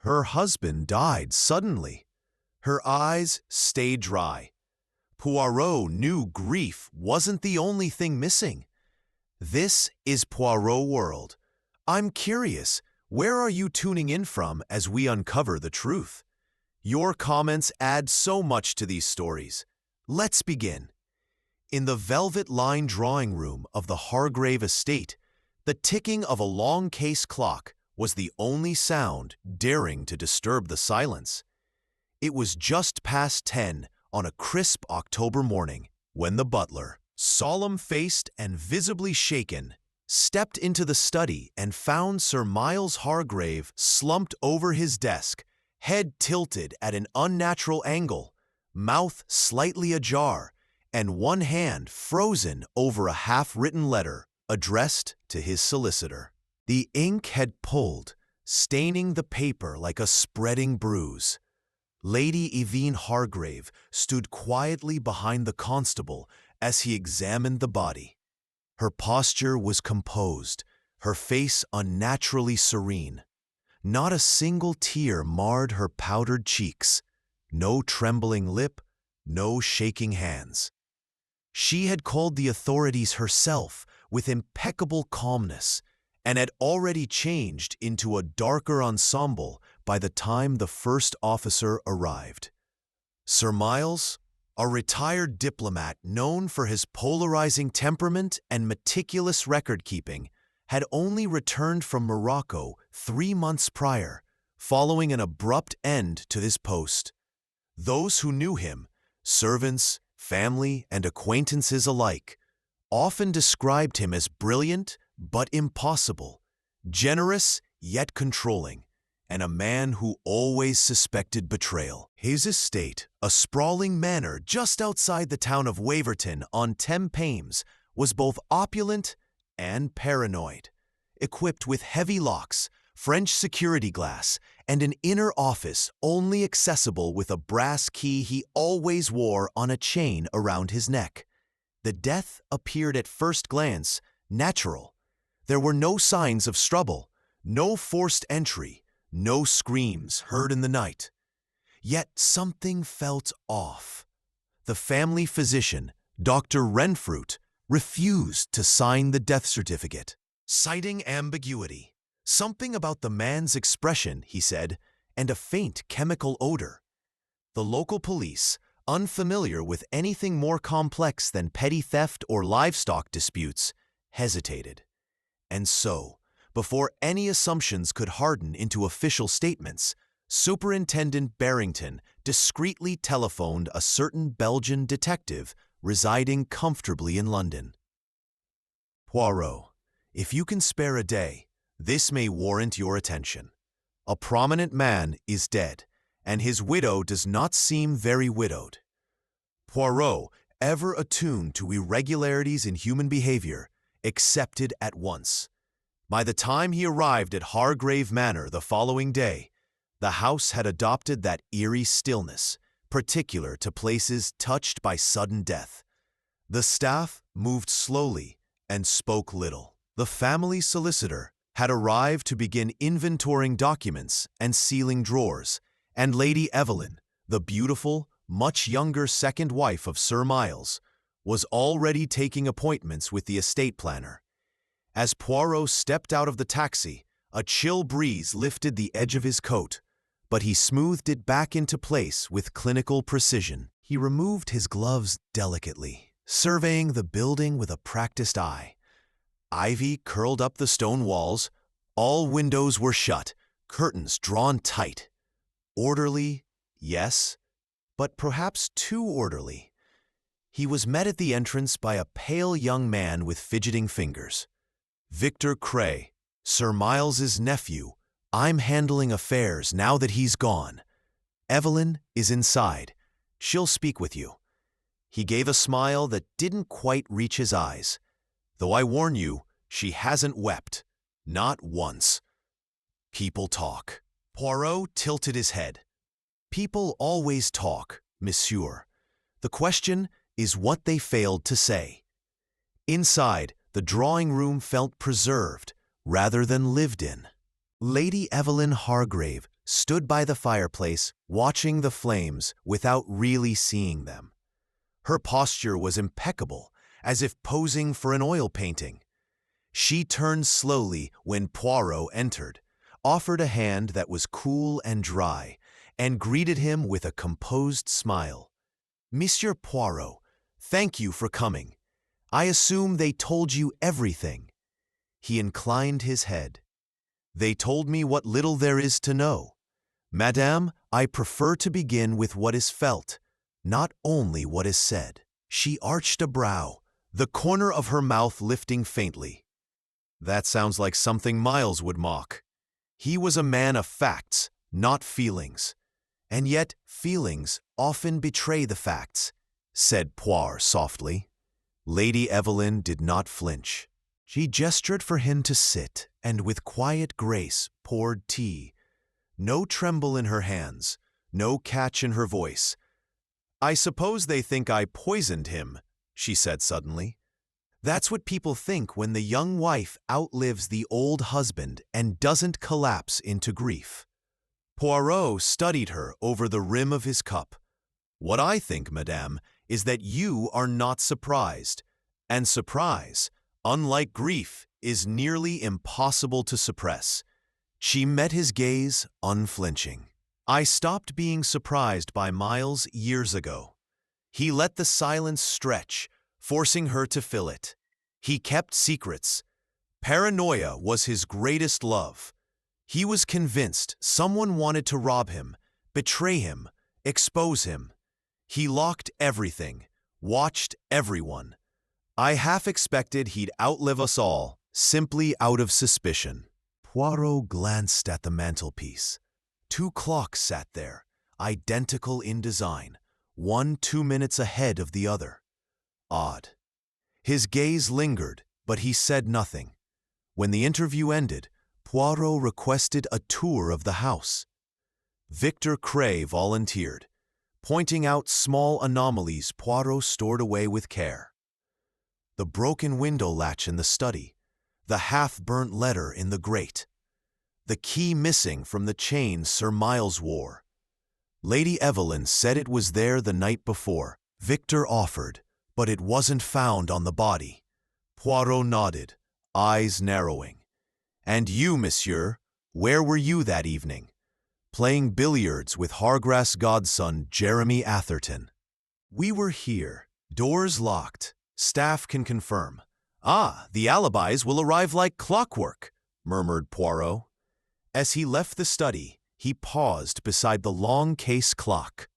Her husband died suddenly. Her eyes stayed dry. Poirot knew grief wasn't the only thing missing. This is Poirot World. I'm curious, where are you tuning in from as we uncover the truth? Your comments add so much to these stories. Let's begin. In the velvet-lined drawing room of the Hargrave estate, the ticking of a long case clock was the only sound daring to disturb the silence. It was just past 10 on a crisp October morning when the butler, solemn-faced and visibly shaken, stepped into the study and found Sir Miles Hargrave slumped over his desk, head tilted at an unnatural angle, mouth slightly ajar, and one hand frozen over a half-written letter addressed to his solicitor. The ink had pulled, staining the paper like a spreading bruise. Lady Yvonne Hargrave stood quietly behind the constable as he examined the body. Her posture was composed, her face unnaturally serene. Not a single tear marred her powdered cheeks, no trembling lip, no shaking hands. She had called the authorities herself with impeccable calmness and had already changed into a darker ensemble by the time the first officer arrived. Sir Miles, a retired diplomat known for his polarizing temperament and meticulous record-keeping, had only returned from Morocco 3 months prior, following an abrupt end to his post. Those who knew him, servants, family, and acquaintances alike, often described him as brilliant but impossible, generous yet controlling, and a man who always suspected betrayal. His estate, a sprawling manor just outside the town of Waverton on Thames, was both opulent and paranoid. Equipped with heavy locks, French security glass, and an inner office only accessible with a brass key he always wore on a chain around his neck. The death appeared at first glance natural. There were no signs of struggle, no forced entry, no screams heard in the night. Yet something felt off. The family physician, Dr. Renfrew, refused to sign the death certificate, citing ambiguity. Something about the man's expression, he said, and a faint chemical odor. The local police, unfamiliar with anything more complex than petty theft or livestock disputes, hesitated. And so, before any assumptions could harden into official statements, Superintendent Barrington discreetly telephoned a certain Belgian detective residing comfortably in London. "Poirot, if you can spare a day, this may warrant your attention. A prominent man is dead, and his widow does not seem very widowed." Poirot, ever attuned to irregularities in human behavior, accepted at once. By the time he arrived at Hargrave Manor the following day, the house had adopted that eerie stillness, particular to places touched by sudden death. The staff moved slowly and spoke little. The family solicitor had arrived to begin inventorying documents and sealing drawers, and Lady Evelyn, the beautiful, much younger second wife of Sir Miles, was already taking appointments with the estate planner. As Poirot stepped out of the taxi, a chill breeze lifted the edge of his coat, but he smoothed it back into place with clinical precision. He removed his gloves delicately, surveying the building with a practiced eye. Ivy curled up the stone walls, all windows were shut, curtains drawn tight. Orderly, yes, but perhaps too orderly. He was met at the entrance by a pale young man with fidgeting fingers. "Victor Cray, Sir Miles's nephew. I'm handling affairs now that he's gone. Evelyn is inside. She'll speak with you." He gave a smile that didn't quite reach his eyes. "Though I warn you, she hasn't wept. Not once." "People talk." Poirot tilted his head. "People always talk, monsieur. The question is what they failed to say." Inside, the drawing room felt preserved rather than lived in. Lady Evelyn Hargrave stood by the fireplace, watching the flames without really seeing them. Her posture was impeccable, as if posing for an oil painting. She turned slowly when Poirot entered, offered a hand that was cool and dry, and greeted him with a composed smile. "Monsieur Poirot, thank you for coming. I assume they told you everything." He inclined his head. "They told me what little there is to know. Madame, I prefer to begin with what is felt, not only what is said." She arched a brow, the corner of her mouth lifting faintly. That sounds like something Miles would mock. He was a man of facts, not feelings. And yet feelings often betray the facts, said Poirot softly. Lady Evelyn did not flinch. She gestured for him to sit and with quiet grace poured tea. No tremble in her hands, no catch in her voice. "I suppose they think I poisoned him," she said suddenly. "That's what people think when the young wife outlives the old husband and doesn't collapse into grief." Poirot studied her over the rim of his cup. "What I think, madame, is that you are not surprised. And surprise, unlike grief, is nearly impossible to suppress." She met his gaze, unflinching. "I stopped being surprised by Miles years ago. He let the silence stretch, forcing her to fill it. He kept secrets. Paranoia was his greatest love. He was convinced someone wanted to rob him, betray him, expose him. He locked everything, watched everyone. I half expected he'd outlive us all, simply out of suspicion." Poirot glanced at the mantelpiece. 2 clocks sat there, identical in design, one 2 minutes ahead of the other. Odd. His gaze lingered, but he said nothing. When the interview ended, Poirot requested a tour of the house. Victor Cray volunteered, pointing out small anomalies Poirot stored away with care. The broken window latch in the study, the half-burnt letter in the grate, the key missing from the chain Sir Miles wore. Lady Evelyn said it was there the night before. Victor offered, but it wasn't found on the body. Poirot nodded, eyes narrowing. "And you, monsieur, where were you that evening?" "Playing billiards with Hargrass' godson, Jeremy Atherton." "We were here. Doors locked. Staff can confirm." "Ah, the alibis will arrive like clockwork," murmured Poirot. As he left the study, he paused beside the long case clock.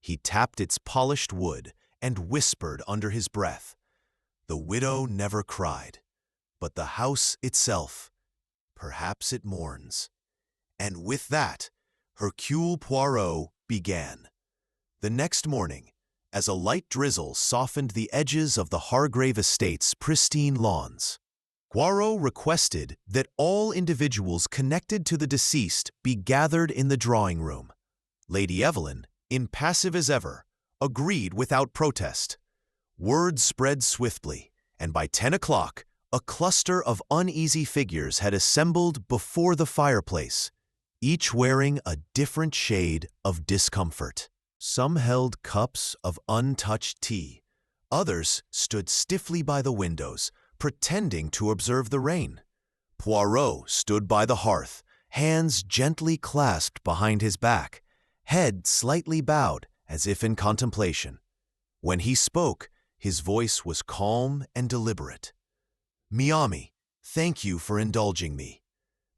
He tapped its polished wood and whispered under his breath, "The widow never cried, but the house itself, perhaps it mourns." And with that, Hercule Poirot began. The next morning, as a light drizzle softened the edges of the Hargrave estate's pristine lawns, Poirot requested that all individuals connected to the deceased be gathered in the drawing room. Lady Evelyn, impassive as ever, agreed without protest. Word spread swiftly, and by 10 o'clock, a cluster of uneasy figures had assembled before the fireplace, each wearing a different shade of discomfort. Some held cups of untouched tea. Others stood stiffly by the windows, pretending to observe the rain. Poirot stood by the hearth, hands gently clasped behind his back, head slightly bowed as if in contemplation. When he spoke, his voice was calm and deliberate. "Miami, thank you for indulging me.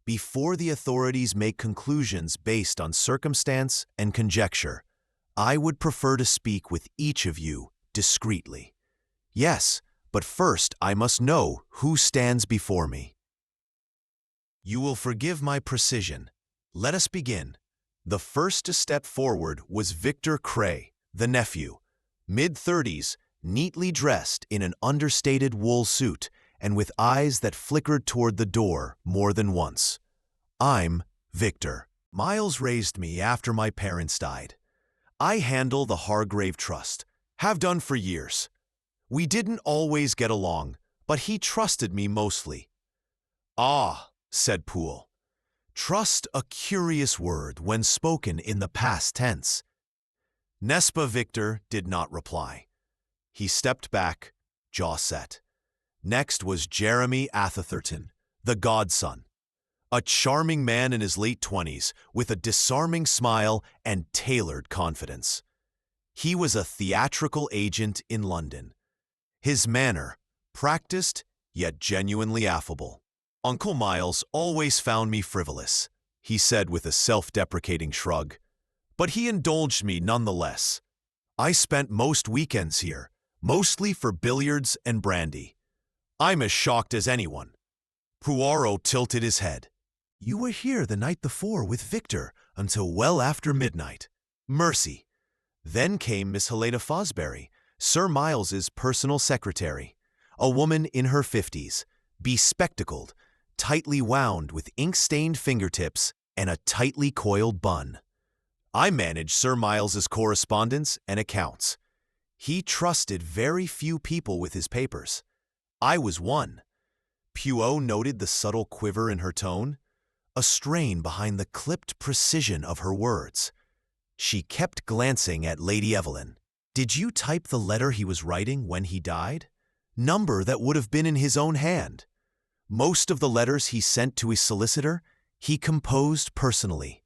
Before the authorities make conclusions based on circumstance and conjecture, I would prefer to speak with each of you discreetly. Yes, but first I must know who stands before me. You will forgive my precision. Let us begin." The first to step forward was Victor Cray, the nephew, mid-30s, neatly dressed in an understated wool suit and with eyes that flickered toward the door more than once. "I'm Victor. Miles raised me after my parents died. I handle the Hargrave Trust, have done for years. We didn't always get along, but he trusted me mostly." "Ah," said Poole. Trust a curious word when spoken in the past tense. Nespa Victor did not reply. He stepped back, jaw set. Next was Jeremy Atherton, the godson, a charming man in his late 20s with a disarming smile and tailored confidence. He was a theatrical agent in London. His manner, practiced yet genuinely affable. "Uncle Miles always found me frivolous," he said with a self-deprecating shrug. "But he indulged me nonetheless. I spent most weekends here, mostly for billiards and brandy. I'm as shocked as anyone." Poirot tilted his head. "You were here the night before with Victor until well after midnight. Mercy." Then came Miss Helena Fosbury, Sir Miles's personal secretary, a woman in her 50s, bespectacled, tightly wound with ink-stained fingertips and a tightly coiled bun. I managed Sir Miles's correspondence and accounts. He trusted very few people with his papers. I was one. Poirot noted the subtle quiver in her tone, a strain behind the clipped precision of her words. She kept glancing at Lady Evelyn. "Did you type the letter he was writing when he died? Number that would have been in his own hand. Most of the letters he sent to his solicitor, he composed personally."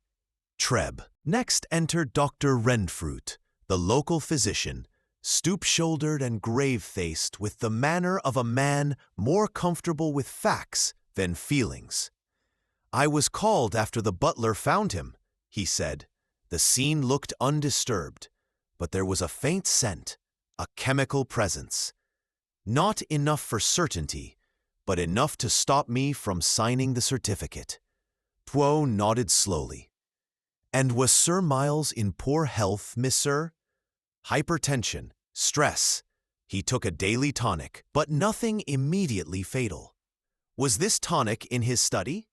Treb. Next entered Dr. Renfrew, the local physician, stoop-shouldered and grave-faced with the manner of a man more comfortable with facts than feelings. "I was called after the butler found him," he said. The scene looked undisturbed, but there was a faint scent, a chemical presence. Not enough for certainty, but enough to stop me from signing the certificate. Poirot nodded slowly. "And was Sir Miles in poor health, Miss Sir?" "Hypertension, stress. He took a daily tonic, but nothing immediately fatal." "Was this tonic in his study?"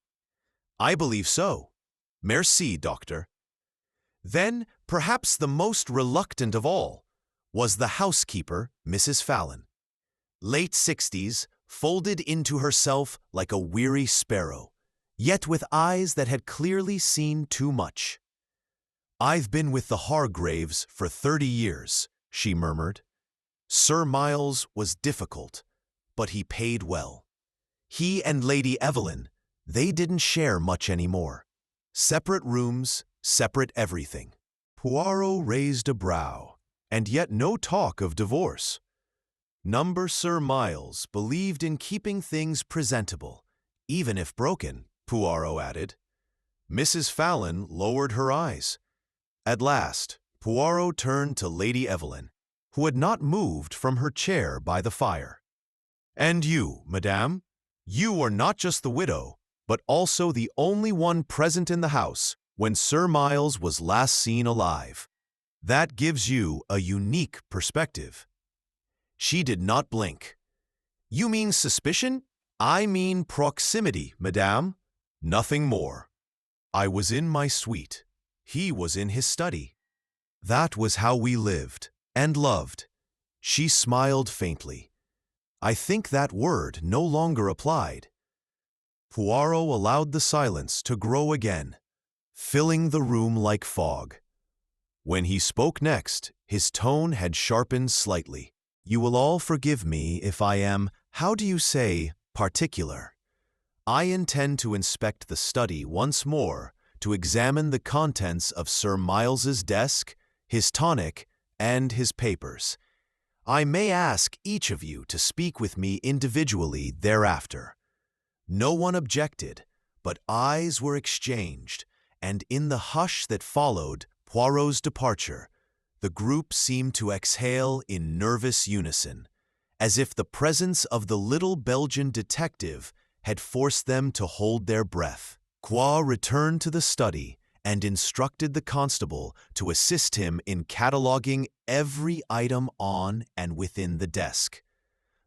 "I believe so. Merci, doctor." Then, perhaps the most reluctant of all, was the housekeeper, Mrs. Fallon. Late 60s, folded into herself like a weary sparrow, yet with eyes that had clearly seen too much. "I've been with the Hargraves for 30 years, she murmured. "Sir Miles was difficult, but he paid well. He and Lady Evelyn, they didn't share much anymore. Separate rooms, separate everything." Poirot raised a brow, and yet no talk of divorce. Number Sir Miles believed in keeping things presentable, even if broken, Poirot added. Mrs. Fallon lowered her eyes. At last, Poirot turned to Lady Evelyn, who had not moved from her chair by the fire. "And you, madame, you are not just the widow, but also the only one present in the house when Sir Miles was last seen alive. That gives you a unique perspective." She did not blink. "You mean suspicion?" "I mean proximity, madame. Nothing more. I was in my suite. He was in his study. That was how we lived and loved." She smiled faintly. I think that word no longer applied. Poirot allowed the silence to grow again, filling the room like fog. When he spoke next, his tone had sharpened slightly. "You will all forgive me if I am, how do you say, particular. I intend to inspect the study once more to examine the contents of Sir Miles's desk, his tonic, and his papers. I may ask each of you to speak with me individually thereafter." No one objected, but eyes were exchanged, and in the hush that followed Poirot's departure, the group seemed to exhale in nervous unison, as if the presence of the little Belgian detective had forced them to hold their breath. Poirot returned to the study and instructed the constable to assist him in cataloguing every item on and within the desk.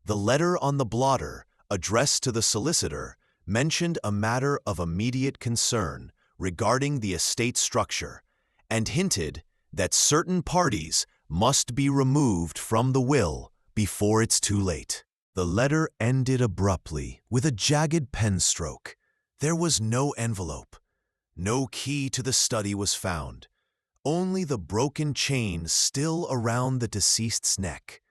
The letter on the blotter, addressed to the solicitor, mentioned a matter of immediate concern regarding the estate structure, and hinted that certain parties must be removed from the will before it's too late. The letter ended abruptly with a jagged pen stroke. There was no envelope, No key to the study was found, only the broken chain still around the deceased's neck.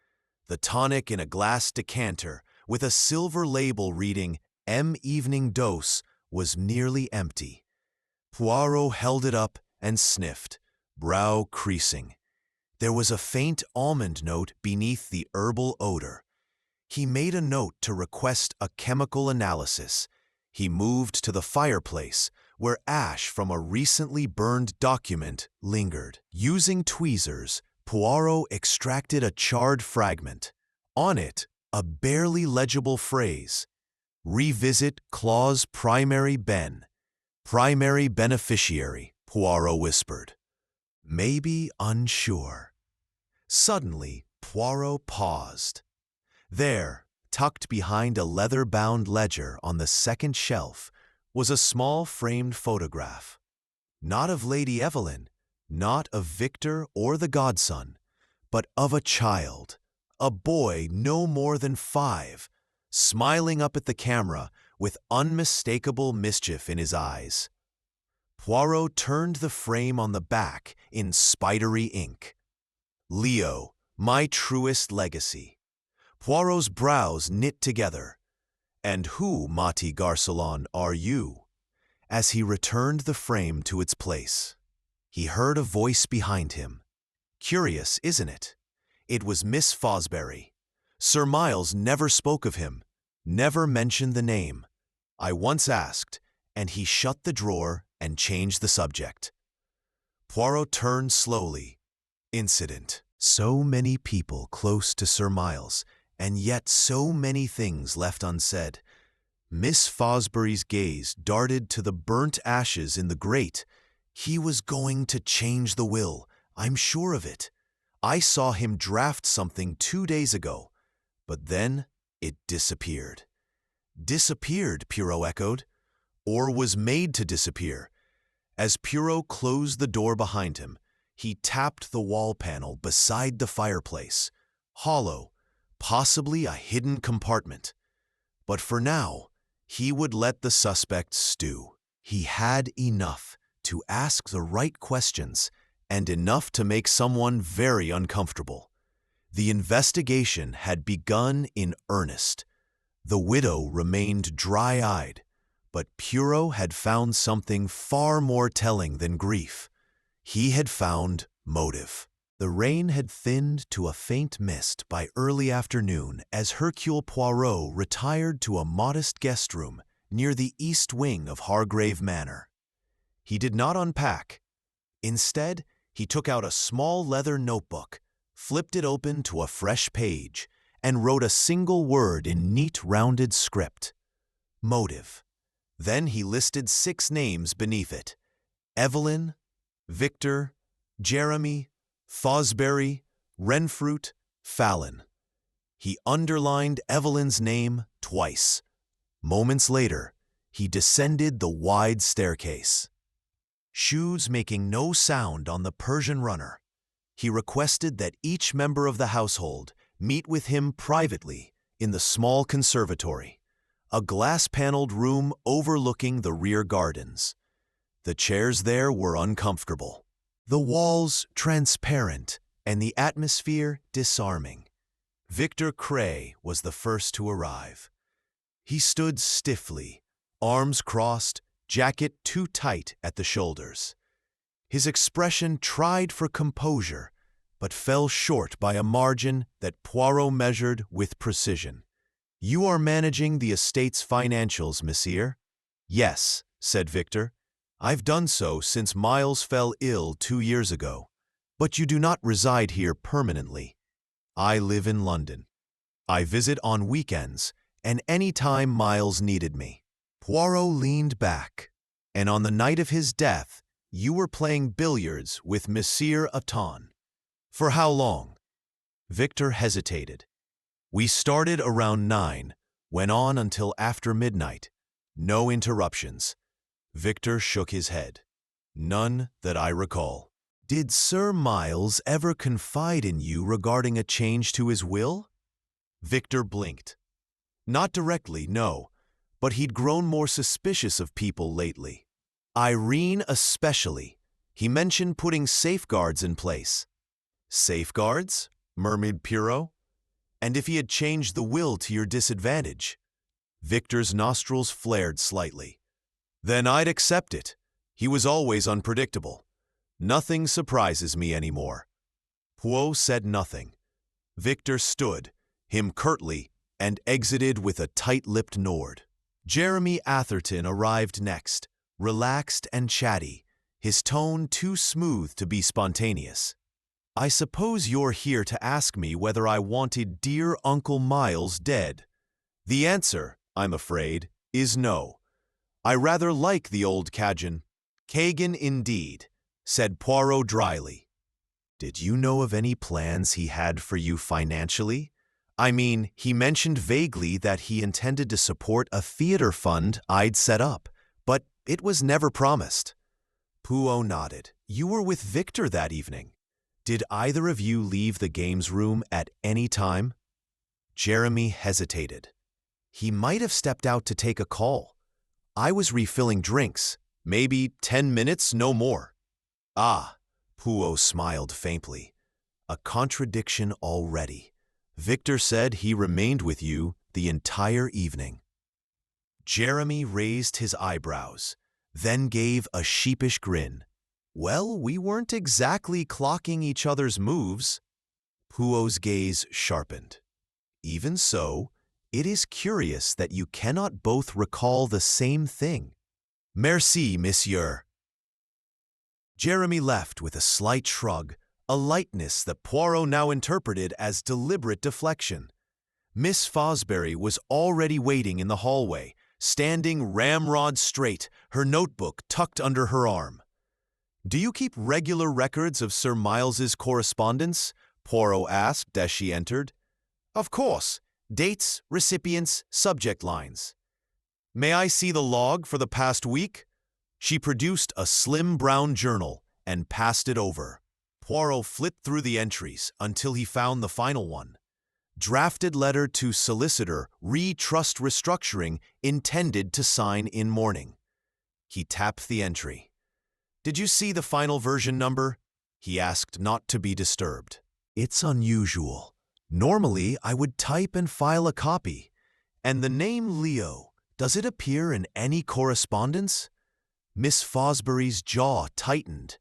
The tonic in a glass decanter with a silver label reading M evening dose was nearly empty. Poirot held it up and sniffed, brow creasing. There was a faint almond note beneath the herbal odor. He made a note to request a chemical analysis. He moved to the fireplace, where ash from a recently burned document lingered. Using tweezers, Poirot extracted a charred fragment. On it, a barely legible phrase, "Revisit clause primary ben." "Primary beneficiary," Poirot whispered. Maybe unsure. Suddenly, Poirot paused. There, tucked behind a leather-bound ledger on the second shelf, was a small framed photograph. Not of Lady Evelyn, not of Victor or the godson, but of a child, a boy no more than 5, smiling up at the camera with unmistakable mischief in his eyes. Poirot turned the frame on the back in spidery ink. "Leo, my truest legacy." Poirot's brows knit together. "And who, Mati Garcelon, are you?" As he returned the frame to its place, he heard a voice behind him. Curious, isn't it? It was Miss Fosbury. Sir Miles never spoke of him, never mentioned the name. I once asked, and he shut the drawer and changed the subject. Poirot turned slowly. Incident. So many people close to Sir Miles, and yet so many things left unsaid. Miss Fosbury's gaze darted to the burnt ashes in the grate. He was going to change the will, I'm sure of it. I saw him draft something 2 days ago, but then it disappeared. Disappeared, Poirot echoed, or was made to disappear. As Poirot closed the door behind him, he tapped the wall panel beside the fireplace, hollow, possibly a hidden compartment. But for now, he would let the suspect stew. He had enough to ask the right questions and enough to make someone very uncomfortable. The investigation had begun in earnest. The widow remained dry-eyed, but Poirot had found something far more telling than grief. He had found motive. The rain had thinned to a faint mist by early afternoon as Hercule Poirot retired to a modest guest room near the east wing of Hargrave Manor. He did not unpack. Instead, he took out a small leather notebook, flipped it open to a fresh page, and wrote a single word in neat rounded script. Motive. Then he listed 6 names beneath it. Evelyn, Victor, Jeremy, Fosbury, Renfrew, Fallon. He underlined Evelyn's name twice. Moments later, he descended the wide staircase. Shoes making no sound on the Persian runner, he requested that each member of the household meet with him privately in the small conservatory, a glass-paneled room overlooking the rear gardens. The chairs there were uncomfortable, the walls transparent, and the atmosphere disarming. Victor Cray was the first to arrive. He stood stiffly, arms crossed, jacket too tight at the shoulders. His expression tried for composure, but fell short by a margin that Poirot measured with precision. "You are managing the estate's financials, monsieur?" "Yes," said Victor. "I've done so since Miles fell ill 2 years ago. But you do not reside here permanently." "I live in London. I visit on weekends and any time Miles needed me." Poirot leaned back. "And on the night of his death, you were playing billiards with Monsieur Aton. For how long?" Victor hesitated. "We started around 9, went on until after midnight. No interruptions." Victor shook his head. "None that I recall." "Did Sir Miles ever confide in you regarding a change to his will?" Victor blinked. "Not directly, no, but he'd grown more suspicious of people lately." Irene especially. He mentioned putting safeguards in place. Safeguards? Murmured Poirot. And if he had changed the will to your disadvantage? Victor's nostrils flared slightly. Then I'd accept it. He was always unpredictable. Nothing surprises me anymore. Poirot said nothing. Victor stood, him curtly, and exited with a tight-lipped nod. Jeremy Atherton arrived next, relaxed and chatty, his tone too smooth to be spontaneous. I suppose you're here to ask me whether I wanted dear Uncle Miles dead. The answer, I'm afraid, is no. I rather like the old Cajun. Kagan indeed, said Poirot dryly. Did you know of any plans he had for you financially? I mean, he mentioned vaguely that he intended to support a theater fund I'd set up, but it was never promised. Poirot nodded. You were with Victor that evening. Did either of you leave the games room at any time? Jeremy hesitated. He might have stepped out to take a call. I was refilling drinks. Maybe 10 minutes, no more. Ah, Poirot smiled faintly. A contradiction already. Victor said he remained with you the entire evening. Jeremy raised his eyebrows, then gave a sheepish grin. Well, we weren't exactly clocking each other's moves. Poirot's gaze sharpened. Even so, it is curious that you cannot both recall the same thing. Merci, monsieur. Jeremy left with a slight shrug, a lightness that Poirot now interpreted as deliberate deflection. Miss Fosbury was already waiting in the hallway, standing ramrod straight, her notebook tucked under her arm. Do you keep regular records of Sir Miles's correspondence? Poirot asked as she entered. Of course. Dates, recipients, subject lines. May I see the log for the past week? She produced a slim brown journal and passed it over. Poirot flipped through the entries until he found the final one. Drafted letter to solicitor re-trust restructuring intended to sign in morning. He tapped the entry. Did you see the final version number? He asked, not to be disturbed. It's unusual. Normally, I would type and file a copy. And the name Leo, does it appear in any correspondence? Miss Fosbury's jaw tightened.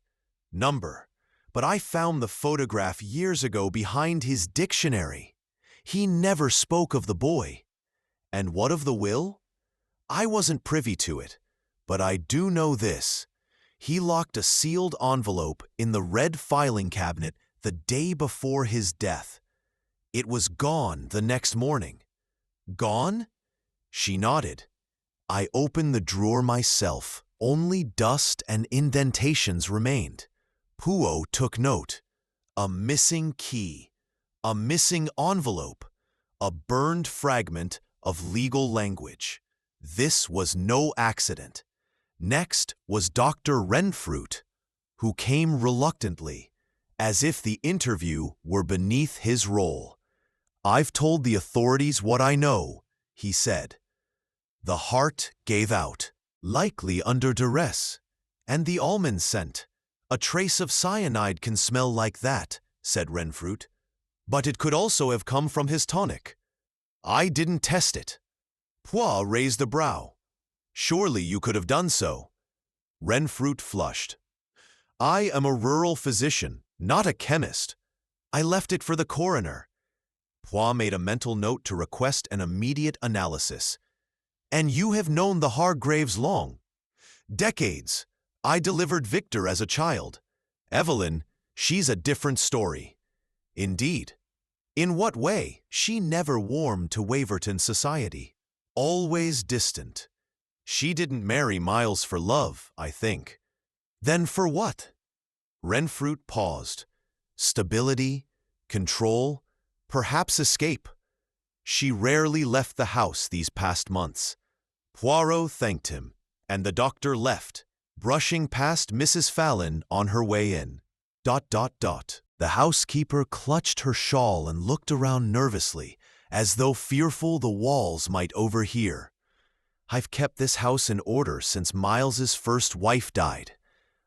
Number. But I found the photograph years ago behind his dictionary. He never spoke of the boy. And what of the will? I wasn't privy to it, but I do know this. He locked a sealed envelope in the red filing cabinet the day before his death. It was gone the next morning. Gone? She nodded. I opened the drawer myself. Only dust and indentations remained. Poirot took note. A missing key. A missing envelope. A burned fragment of legal language. This was no accident. Next was Dr. Renfrew, who came reluctantly, as if the interview were beneath his role. I've told the authorities what I know, he said. The heart gave out, likely under duress. And the almond scent. A trace of cyanide can smell like that, said Renfrew. But it could also have come from his tonic. I didn't test it. Poirot raised a brow. Surely you could have done so. Renfrew flushed. I am a rural physician, not a chemist. I left it for the coroner. Poirot made a mental note to request an immediate analysis. And you have known the Hargraves long? Decades. I delivered Victor as a child. Evelyn, she's a different story. Indeed. In what way? She never warmed to Waverton society. Always distant. She didn't marry Miles for love, I think. Then for what? Renfrew paused. Stability, control, perhaps escape. She rarely left the house these past months. Poirot thanked him, and the doctor left, brushing past Mrs. Fallon on her way in. ... The housekeeper clutched her shawl and looked around nervously, as though fearful the walls might overhear. I've kept this house in order since Miles's first wife died.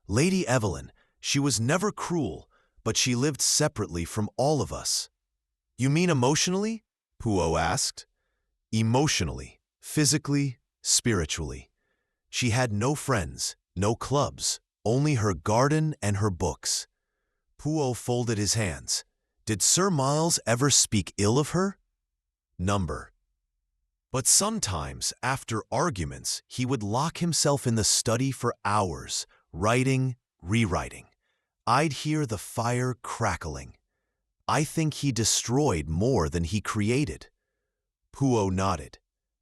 Lady Evelyn, she was never cruel, but she lived separately from all of us." "You mean emotionally?" Poirot asked. "Emotionally, physically, spiritually. She had no friends, no clubs, only her garden and her books." Poirot folded his hands. "Did Sir Miles ever speak ill of her?" "Number. But sometimes, after arguments, he would lock himself in the study for hours, writing, rewriting. I'd hear the fire crackling. I think he destroyed more than he created." Poirot nodded.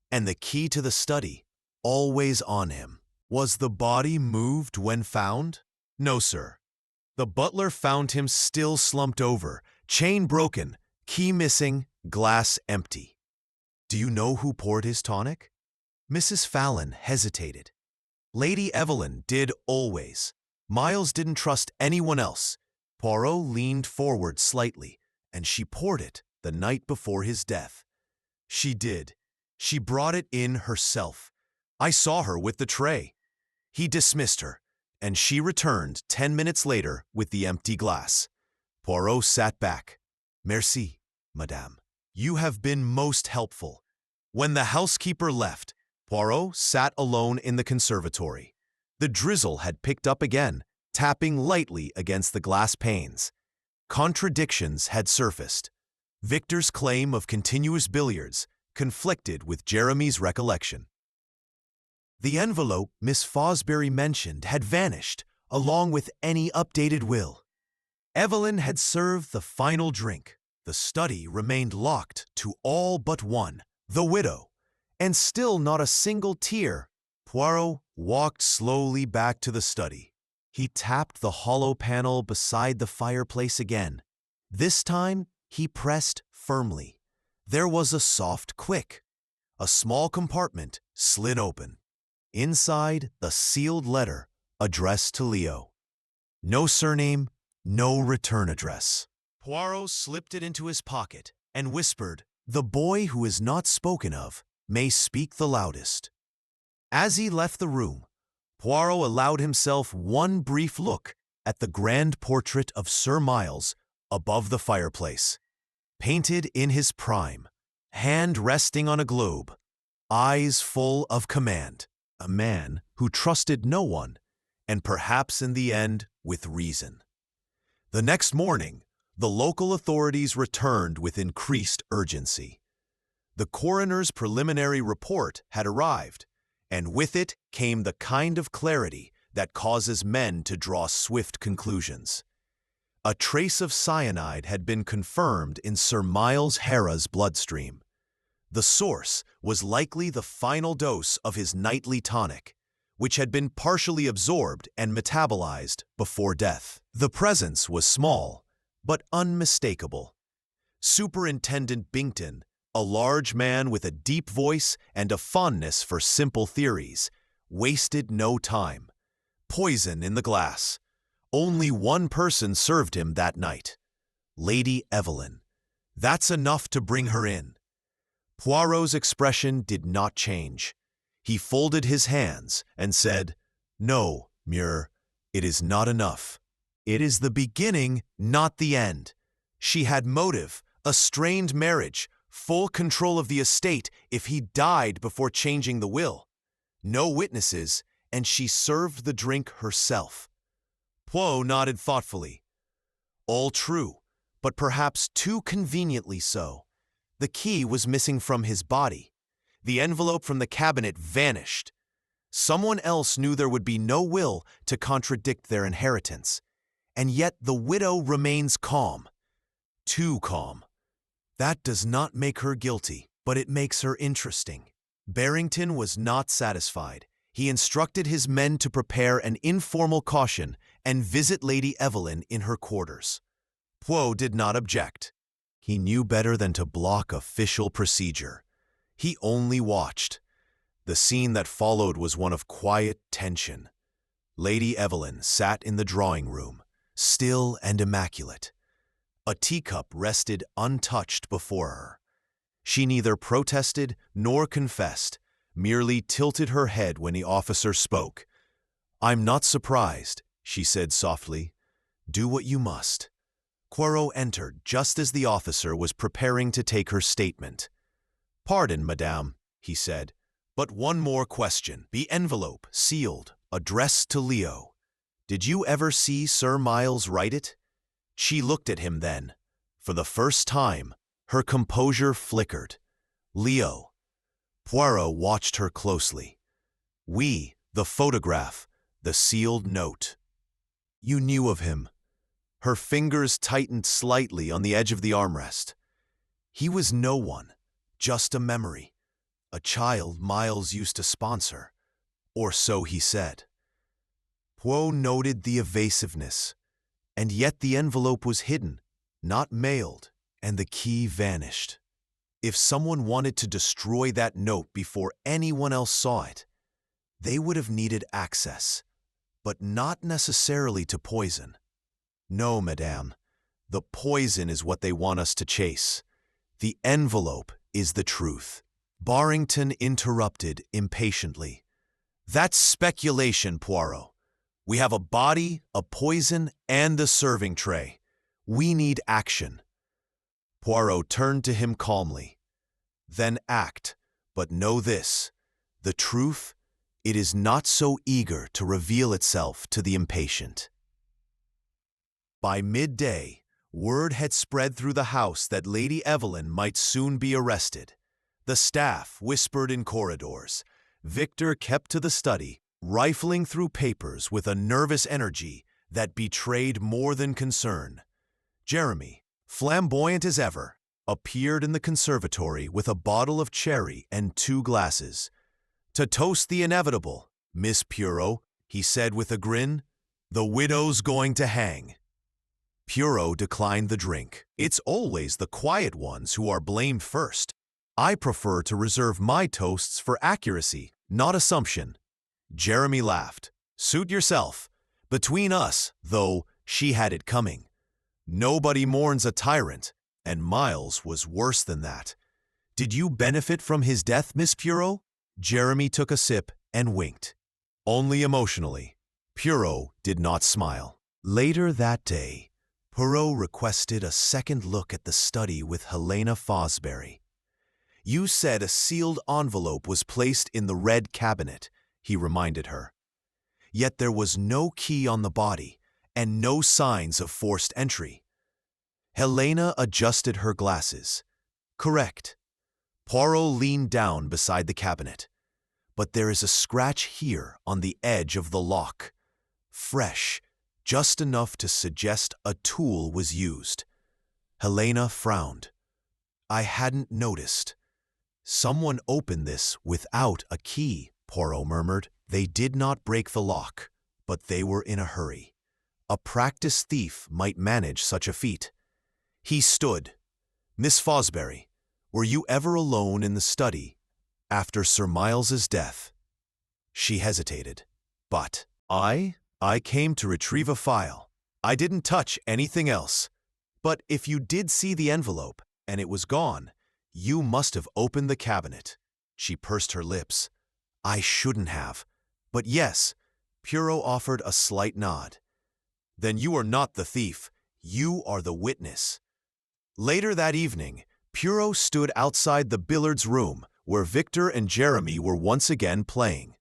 "And the key to the study, always on him. Was the body moved when found?" "No, sir. The butler found him still slumped over, chain broken, key missing, glass empty." "Do you know who poured his tonic?" Mrs. Fallon hesitated. "Lady Evelyn did always. Miles didn't trust anyone else." Poirot leaned forward slightly, "And she poured it the night before his death." "She did. She brought it in herself. I saw her with the tray." He dismissed her, and she returned 10 minutes later with the empty glass. Poirot sat back. "Merci, madame. You have been most helpful." When the housekeeper left, Poirot sat alone in the conservatory. The drizzle had picked up again, tapping lightly against the glass panes. Contradictions had surfaced. Victor's claim of continuous billiards conflicted with Jeremy's recollection. The envelope Miss Fosbury mentioned had vanished, along with any updated will. Evelyn had served the final drink. The study remained locked to all but one, the widow, and still not a single tear. Poirot walked slowly back to the study. He tapped the hollow panel beside the fireplace again. This time, he pressed firmly. There was a soft click. A small compartment slid open. Inside, the sealed letter addressed to Leo. No surname, no return address. Poirot slipped it into his pocket and whispered, "The boy who is not spoken of may speak the loudest." As he left the room, Poirot allowed himself one brief look at the grand portrait of Sir Miles above the fireplace. Painted in his prime, hand resting on a globe, eyes full of command, a man who trusted no one, and perhaps in the end with reason. The next morning, the local authorities returned with increased urgency. The coroner's preliminary report had arrived, and with it came the kind of clarity that causes men to draw swift conclusions. A trace of cyanide had been confirmed in Sir Miles Hera's bloodstream. The source was likely the final dose of his nightly tonic, which had been partially absorbed and metabolized before death. The presence was small, but unmistakable. Superintendent Binkton, a large man with a deep voice and a fondness for simple theories, wasted no time. Poison in the glass. Only one person served him that night. Lady Evelyn. That's enough to bring her in. Poirot's expression did not change. He folded his hands and said, "No, Muir, it is not enough. It is the beginning, not the end. She had motive, a strained marriage, full control of the estate if he died before changing the will. No witnesses, and she served the drink herself." Poirot nodded thoughtfully. "All true, but perhaps too conveniently so. The key was missing from his body. The envelope from the cabinet vanished. Someone else knew there would be no will to contradict their inheritance. And yet the widow remains calm. Too calm. That does not make her guilty, but it makes her interesting." Barrington was not satisfied. He instructed his men to prepare an informal caution and visit Lady Evelyn in her quarters. Poirot did not object. He knew better than to block official procedure. He only watched. The scene that followed was one of quiet tension. Lady Evelyn sat in the drawing room, still and immaculate. A teacup rested untouched before her. She neither protested nor confessed, merely tilted her head when the officer spoke. "I'm not surprised," she said softly. "Do what you must." Poirot entered just as the officer was preparing to take her statement. "Pardon, madame," he said, "but one more question. The envelope, sealed, addressed to Leo. Did you ever see Sir Miles write it?" She looked at him then. For the first time, her composure flickered. "Leo." Poirot watched her closely. "We, the photograph, the sealed note." "You knew of him." Her fingers tightened slightly on the edge of the armrest. "He was no one, just a memory. A child Miles used to sponsor. Or so he said." Poirot noted the evasiveness. And yet the envelope was hidden, not mailed, and the key vanished. If someone wanted to destroy that note before anyone else saw it, they would have needed access, but not necessarily to poison. "No, madame, the poison is what they want us to chase. The envelope is the truth." Barrington interrupted impatiently. "That's speculation, Poirot. We have a body, a poison, and the serving tray. We need action." Poirot turned to him calmly. "Then act, but know this. The truth, it is not so eager to reveal itself to the impatient." By midday, word had spread through the house that Lady Evelyn might soon be arrested. The staff whispered in corridors. Victor kept to the study, rifling through papers with a nervous energy that betrayed more than concern. Jeremy, flamboyant as ever, appeared in the conservatory with a bottle of cherry and 2 glasses. "To toast the inevitable, Miss Poirot," he said with a grin. "The widow's going to hang." Poirot declined the drink. "It's always the quiet ones who are blamed first. I prefer to reserve my toasts for accuracy, not assumption." Jeremy laughed. "Suit yourself. Between us, though, she had it coming. Nobody mourns a tyrant, and Miles was worse than that. Did you benefit from his death, Miss Poirot?" Jeremy took a sip and winked. "Only emotionally." Poirot did not smile. Later that day, Poirot requested a second look at the study with Helena Fosbury. "You said a sealed envelope was placed in the red cabinet," he reminded her. "Yet there was no key on the body and no signs of forced entry." Helena adjusted her glasses. "Correct." Poirot leaned down beside the cabinet. "But there is a scratch here on the edge of the lock. Fresh, just enough to suggest a tool was used." Helena frowned. "I hadn't noticed." "Someone opened this without a key," Poirot murmured. "They did not break the lock, but they were in a hurry. A practiced thief might manage such a feat." He stood. "Miss Fosbury, were you ever alone in the study after Sir Miles's death?" She hesitated. "But I came to retrieve a file. I didn't touch anything else. But if you did see the envelope and it was gone, you must have opened the cabinet." She pursed her lips. "I shouldn't have. But yes." Poirot offered a slight nod. "Then you are not the thief. You are the witness." Later that evening, Poirot stood outside the billiards room where Victor and Jeremy were once again playing.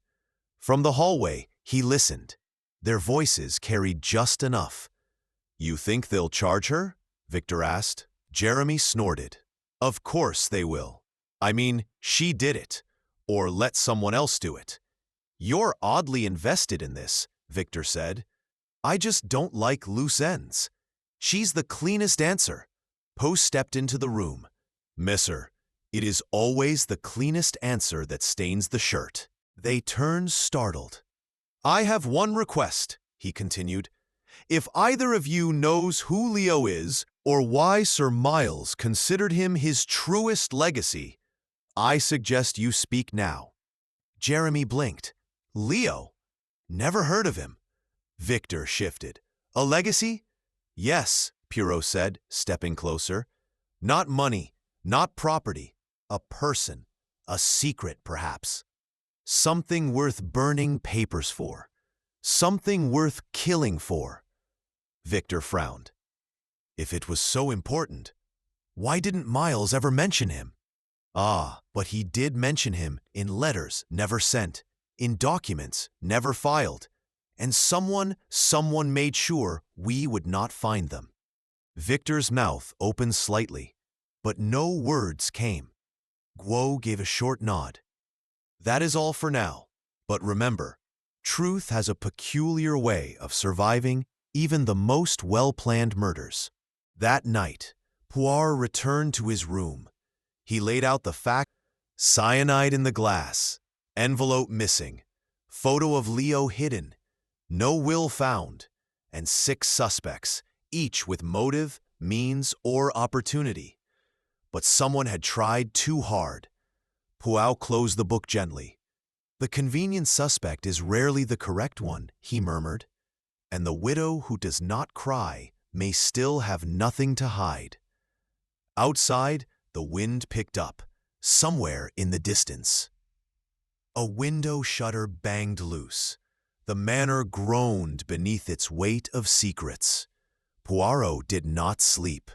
From the hallway, he listened. Their voices carried just enough. "You think they'll charge her?" Victor asked. Jeremy snorted. "Of course they will. I mean, she did it. Or let someone else do it." "You're oddly invested in this," Victor said. "I just don't like loose ends. She's the cleanest answer." Poe stepped into the room. "Miss her, it is always the cleanest answer that stains the shirt." They turned startled. "I have one request," he continued. "If either of you knows who Leo is or why Sir Miles considered him his truest legacy, I suggest you speak now." Jeremy blinked. "Leo? Never heard of him." Victor shifted. "A legacy?" "Yes," Poirot said, stepping closer. "Not money, not property. A person. A secret, perhaps." Something worth burning papers for. Something worth killing for. Victor frowned. If it was so important, why didn't Miles ever mention him? Ah, but he did mention him in letters never sent, in documents never filed, and someone made sure we would not find them. Victor's mouth opened slightly, but no words came. Guo gave a short nod. That is all for now, but remember, truth has a peculiar way of surviving even the most well-planned murders. That night, Poirot returned to his room. He laid out the fact: cyanide in the glass, envelope missing, photo of Leo hidden, no will found, and 6 suspects, each with motive, means, or opportunity. But someone had tried too hard. Poirot closed the book gently. The convenient suspect is rarely the correct one, he murmured, and the widow who does not cry may still have nothing to hide. Outside, the wind picked up, somewhere in the distance. A window shutter banged loose. The manor groaned beneath its weight of secrets. Poirot did not sleep.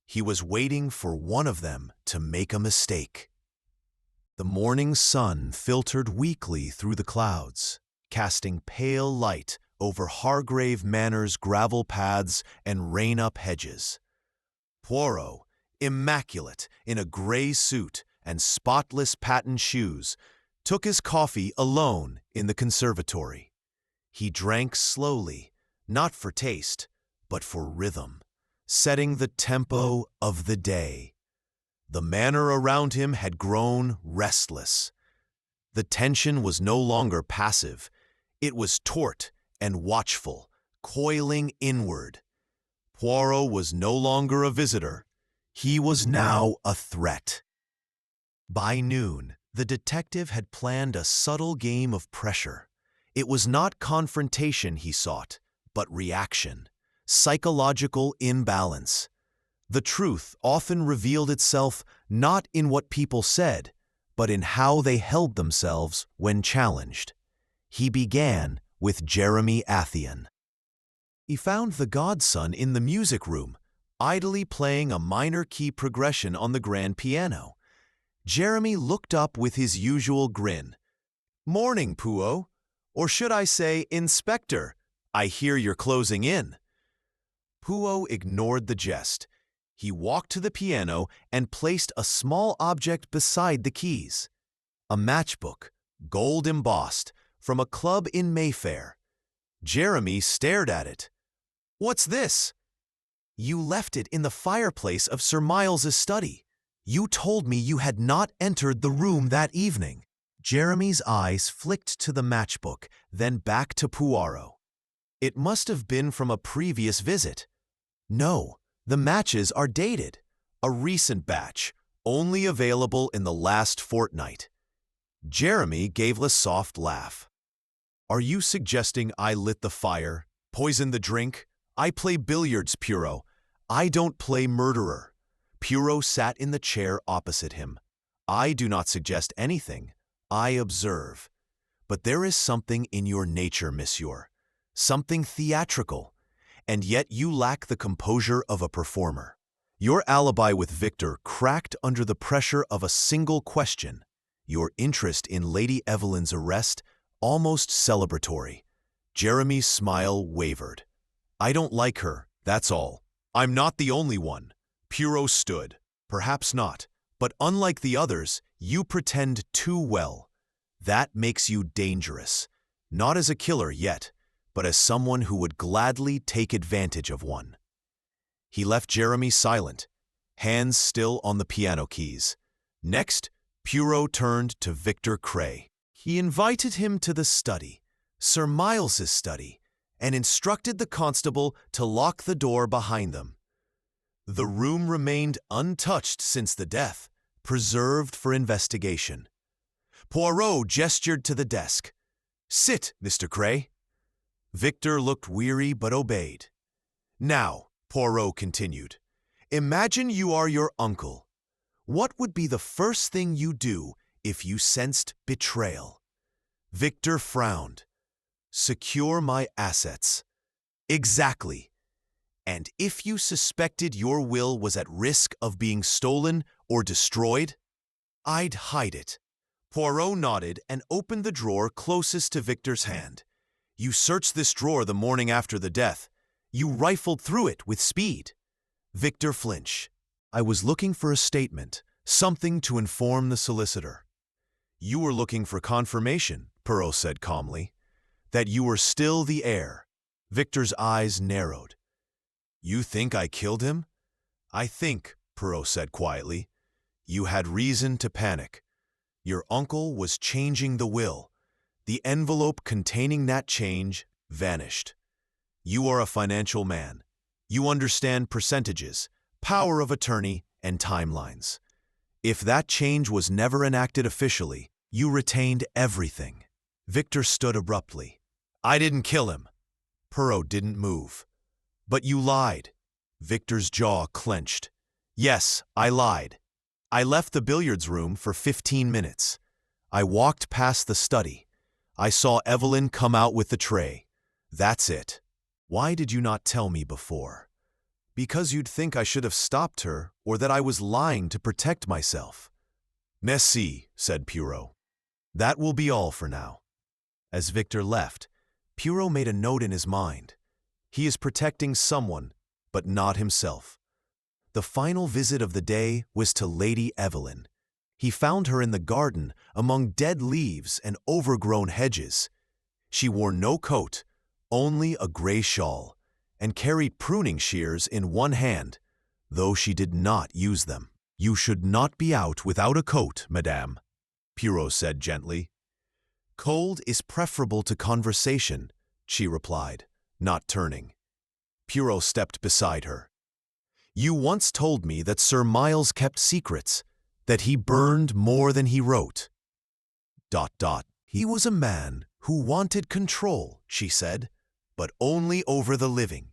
He was waiting for one of them to make a mistake. The morning sun filtered weakly through the clouds, casting pale light over Hargrave Manor's gravel paths and rain-up hedges. Poirot, immaculate in a gray suit and spotless patent shoes, took his coffee alone in the conservatory. He drank slowly, not for taste, but for rhythm, setting the tempo of the day. The manor around him had grown restless. The tension was no longer passive. It was taut and watchful, coiling inward. Poirot was no longer a visitor. He was now a threat. By noon, the detective had planned a subtle game of pressure. It was not confrontation he sought, but reaction, psychological imbalance. The truth often revealed itself not in what people said, but in how they held themselves when challenged. He began with Jeremy Athian. He found the godson in the music room, idly playing a minor key progression on the grand piano. Jeremy looked up with his usual grin. "Morning, Poirot. Or should I say, Inspector, I hear you're closing in." Poirot ignored the jest. He walked to the piano and placed a small object beside the keys. A matchbook, gold embossed, from a club in Mayfair. Jeremy stared at it. "What's this?" "You left it in the fireplace of Sir Miles's study. You told me you had not entered the room that evening." Jeremy's eyes flicked to the matchbook, then back to Poirot. "It must have been from a previous visit." "No, the matches are dated. A recent batch, only available in the last fortnight." Jeremy gave a soft laugh. "Are you suggesting I lit the fire, poisoned the drink? I play billiards, Poirot. I don't play murderer." Poirot sat in the chair opposite him. "I do not suggest anything. I observe. But there is something in your nature, monsieur. Something theatrical. And yet you lack the composure of a performer. Your alibi with Victor cracked under the pressure of a single question. Your interest in Lady Evelyn's arrest, almost celebratory." Jeremy's smile wavered. "I don't like her, that's all. I'm not the only one." Poirot stood. "Perhaps not, but unlike the others, you pretend too well. That makes you dangerous. Not as a killer yet, but as someone who would gladly take advantage of one." He left Jeremy silent, hands still on the piano keys. Next, Poirot turned to Victor Cray. He invited him to the study, Sir Miles's study, and instructed the constable to lock the door behind them. The room remained untouched since the death, preserved for investigation. Poirot gestured to the desk. "Sit, Mr. Cray." Victor looked weary but obeyed. "Now," Poirot continued, "imagine you are your uncle. What would be the first thing you do if you sensed betrayal?" Victor frowned. Secure my assets. Exactly. And if you suspected your will was at risk of being stolen or destroyed, I'd hide it. Poirot nodded and opened the drawer closest to Victor's hand. You searched this drawer the morning after the death. You rifled through it with speed. Victor flinched. I was looking for a statement, something to inform the solicitor. You were looking for confirmation, Poirot said calmly, that you were still the heir. Victor's eyes narrowed. You think I killed him? I think, Poirot said quietly, you had reason to panic. Your uncle was changing the will. The envelope containing that change vanished. You are a financial man. You understand percentages, power of attorney, and timelines. If that change was never enacted officially, you retained everything. Victor stood abruptly. I didn't kill him. Poirot didn't move. But you lied. Victor's jaw clenched. Yes, I lied. I left the billiards room for 15 minutes. I walked past the study. I saw Evelyn come out with the tray. That's it. Why did you not tell me before? Because you'd think I should have stopped her or that I was lying to protect myself. Merci, said Poirot. That will be all for now. As Victor left, Poirot made a note in his mind. He is protecting someone, but not himself. The final visit of the day was to Lady Evelyn. He found her in the garden among dead leaves and overgrown hedges. She wore no coat, only a gray shawl, and carried pruning shears in one hand, though she did not use them. You should not be out without a coat, madame, Poirot said gently. Cold is preferable to conversation, she replied, not turning. Poirot stepped beside her. You once told me that Sir Miles kept secrets, that he burned more than he wrote. ... He was a man who wanted control, she said, but only over the living.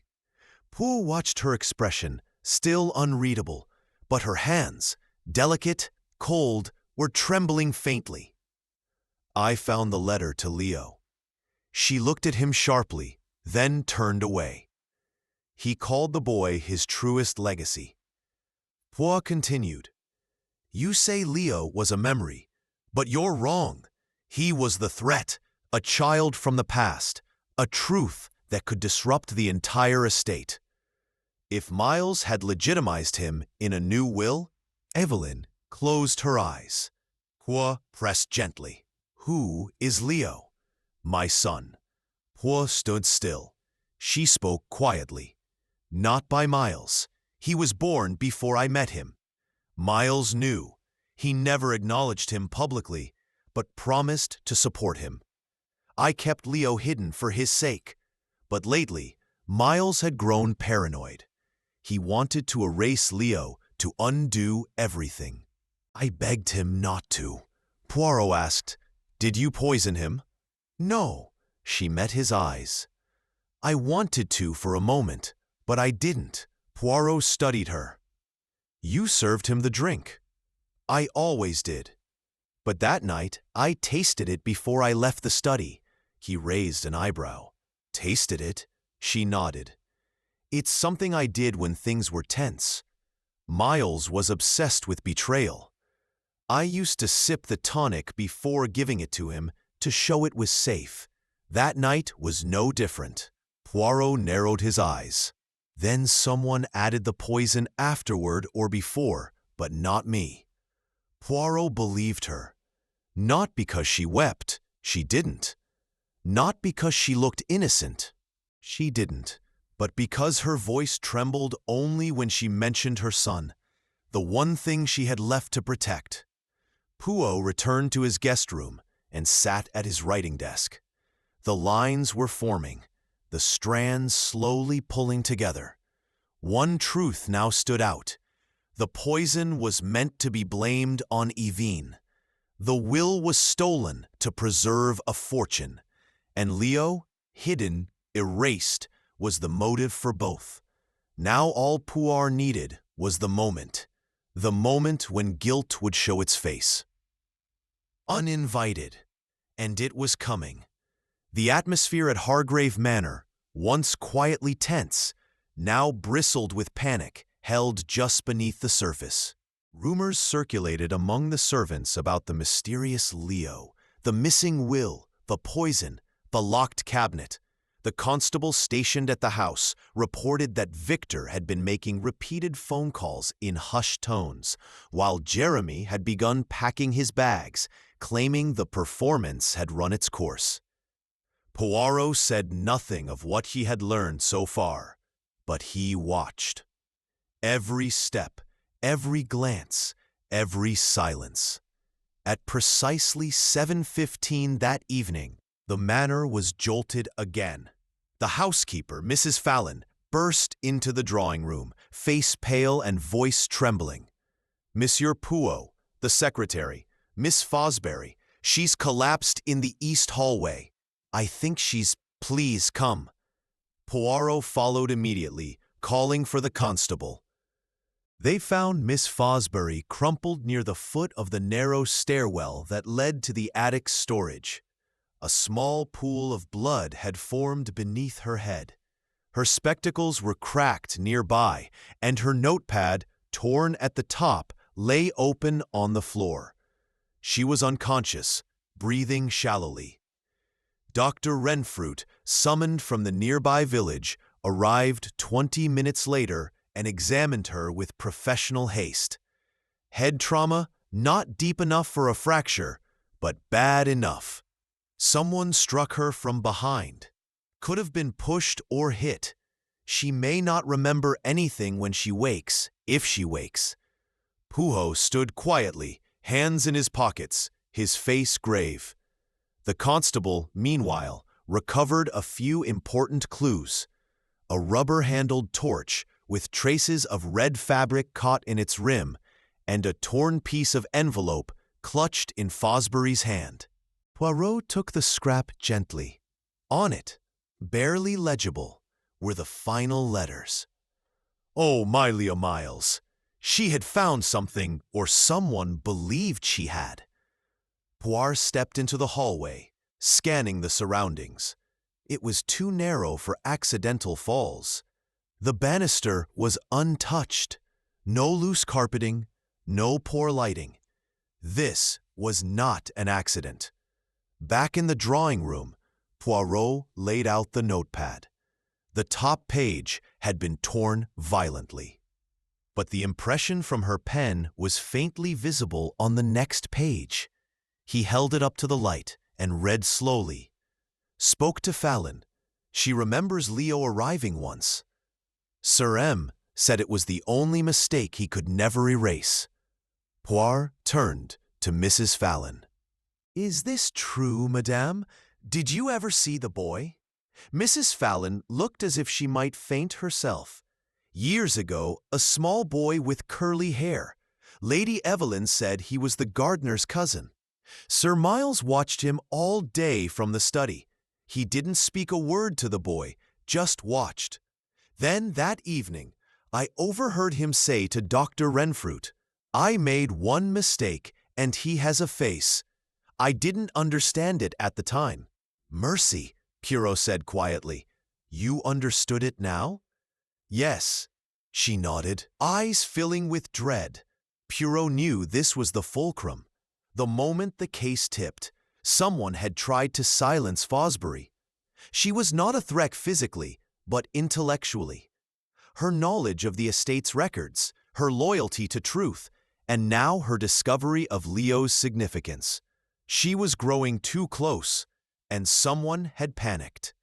Poirot watched her expression, still unreadable, but her hands, delicate, cold, were trembling faintly. I found the letter to Leo. She looked at him sharply, then turned away. He called the boy his truest legacy. Poirot continued, You say Leo was a memory, but you're wrong. He was the threat, a child from the past, a truth that could disrupt the entire estate. If Miles had legitimized him in a new will, Evelyn closed her eyes. Poirot pressed gently. Who is Leo? My son. Poirot stood still. She spoke quietly. Not by Miles. He was born before I met him. Miles knew. He never acknowledged him publicly, but promised to support him. I kept Leo hidden for his sake. But lately, Miles had grown paranoid. He wanted to erase Leo, to undo everything. I begged him not to. Poirot asked, Did you poison him? No. She met his eyes. I wanted to for a moment, but I didn't. Poirot studied her. You served him the drink. I always did. But that night, I tasted it before I left the study. He raised an eyebrow. Tasted it? She nodded. It's something I did when things were tense. Miles was obsessed with betrayal. I used to sip the tonic before giving it to him to show it was safe. That night was no different. Poirot narrowed his eyes. Then someone added the poison afterward or before, but not me. Poirot believed her. Not because she wept, she didn't. Not because she looked innocent, she didn't. But because her voice trembled only when she mentioned her son, the one thing she had left to protect. Poirot returned to his guest room and sat at his writing desk. The lines were forming, the strands slowly pulling together. One truth now stood out. The poison was meant to be blamed on Yvine. The will was stolen to preserve a fortune, and Leo, hidden, erased, was the motive for both. Now all Poirot needed was the moment when guilt would show its face. Uninvited. And it was coming. The atmosphere at Hargrave Manor, once quietly tense, now bristled with panic, held just beneath the surface. Rumors circulated among the servants about the mysterious Leo, the missing will, the poison, the locked cabinet. The constable stationed at the house reported that Victor had been making repeated phone calls in hushed tones, while Jeremy had begun packing his bags, claiming the performance had run its course. Poirot said nothing of what he had learned so far, but he watched. Every step, every glance, every silence. At precisely 7:15 that evening, the manor was jolted again. The housekeeper, Mrs. Fallon, burst into the drawing room, face pale and voice trembling. Monsieur Poirot, the secretary, Miss Fosbury, she's collapsed in the east hallway. I think she's... Please come. Poirot followed immediately, calling for the constable. They found Miss Fosbury crumpled near the foot of the narrow stairwell that led to the attic storage. A small pool of blood had formed beneath her head. Her spectacles were cracked nearby, and her notepad, torn at the top, lay open on the floor. She was unconscious, breathing shallowly. Dr. Renfrew, summoned from the nearby village, arrived 20 minutes later and examined her with professional haste. Head trauma, not deep enough for a fracture, but bad enough. Someone struck her from behind. Could have been pushed or hit. She may not remember anything when she wakes, if she wakes. Poirot stood quietly, hands in his pockets, his face grave. The constable, meanwhile, recovered a few important clues. A rubber-handled torch with traces of red fabric caught in its rim, and a torn piece of envelope clutched in Fosbury's hand. Poirot took the scrap gently. On it, barely legible, were the final letters. Oh, Mylia Miles! She had found something, or someone believed she had. Poirot stepped into the hallway, scanning the surroundings. It was too narrow for accidental falls. The banister was untouched. No loose carpeting, no poor lighting. This was not an accident. Back in the drawing room, Poirot laid out the notepad. The top page had been torn violently. But the impression from her pen was faintly visible on the next page. He held it up to the light and read slowly. Spoke to Fallon. She remembers Leo arriving once. Sir M. said it was the only mistake he could never erase. Poirot turned to Mrs. Fallon. Is this true, madame? Did you ever see the boy? Mrs. Fallon looked as if she might faint herself. Years ago, a small boy with curly hair. Lady Evelyn said he was the gardener's cousin. Sir Miles watched him all day from the study. He didn't speak a word to the boy, just watched. Then that evening, I overheard him say to Dr. Renfrew, I made one mistake, and he has a face. I didn't understand it at the time. Mercy, Poirot said quietly. You understood it now? Yes, she nodded, eyes filling with dread. Poirot knew this was the fulcrum. The moment the case tipped, someone had tried to silence Fosbury. She was not a threat physically, but intellectually. Her knowledge of the estate's records, her loyalty to truth, and now her discovery of Leo's significance. She was growing too close, and someone had panicked.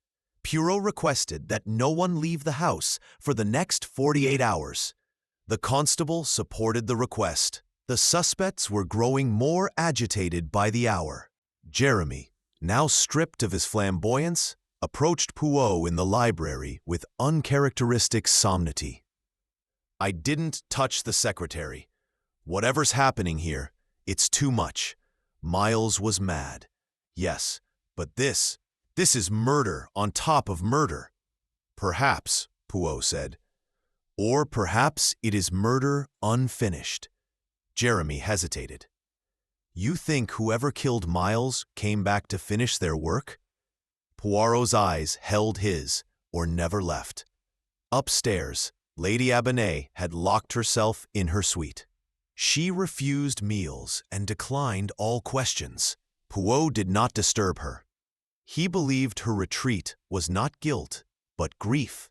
Poirot requested that no one leave the house for the next 48 hours. The constable supported the request. The suspects were growing more agitated by the hour. Jeremy, now stripped of his flamboyance, approached Poirot in the library with uncharacteristic solemnity. I didn't touch the secretary. Whatever's happening here, it's too much. Miles was mad. Yes, but this is murder on top of murder. Perhaps, Poirot said. Or perhaps it is murder unfinished. Jeremy hesitated. You think whoever killed Miles came back to finish their work? Poirot's eyes held his, or never left. Upstairs, Lady Abinay had locked herself in her suite. She refused meals and declined all questions. Poirot did not disturb her. He believed her retreat was not guilt, but grief.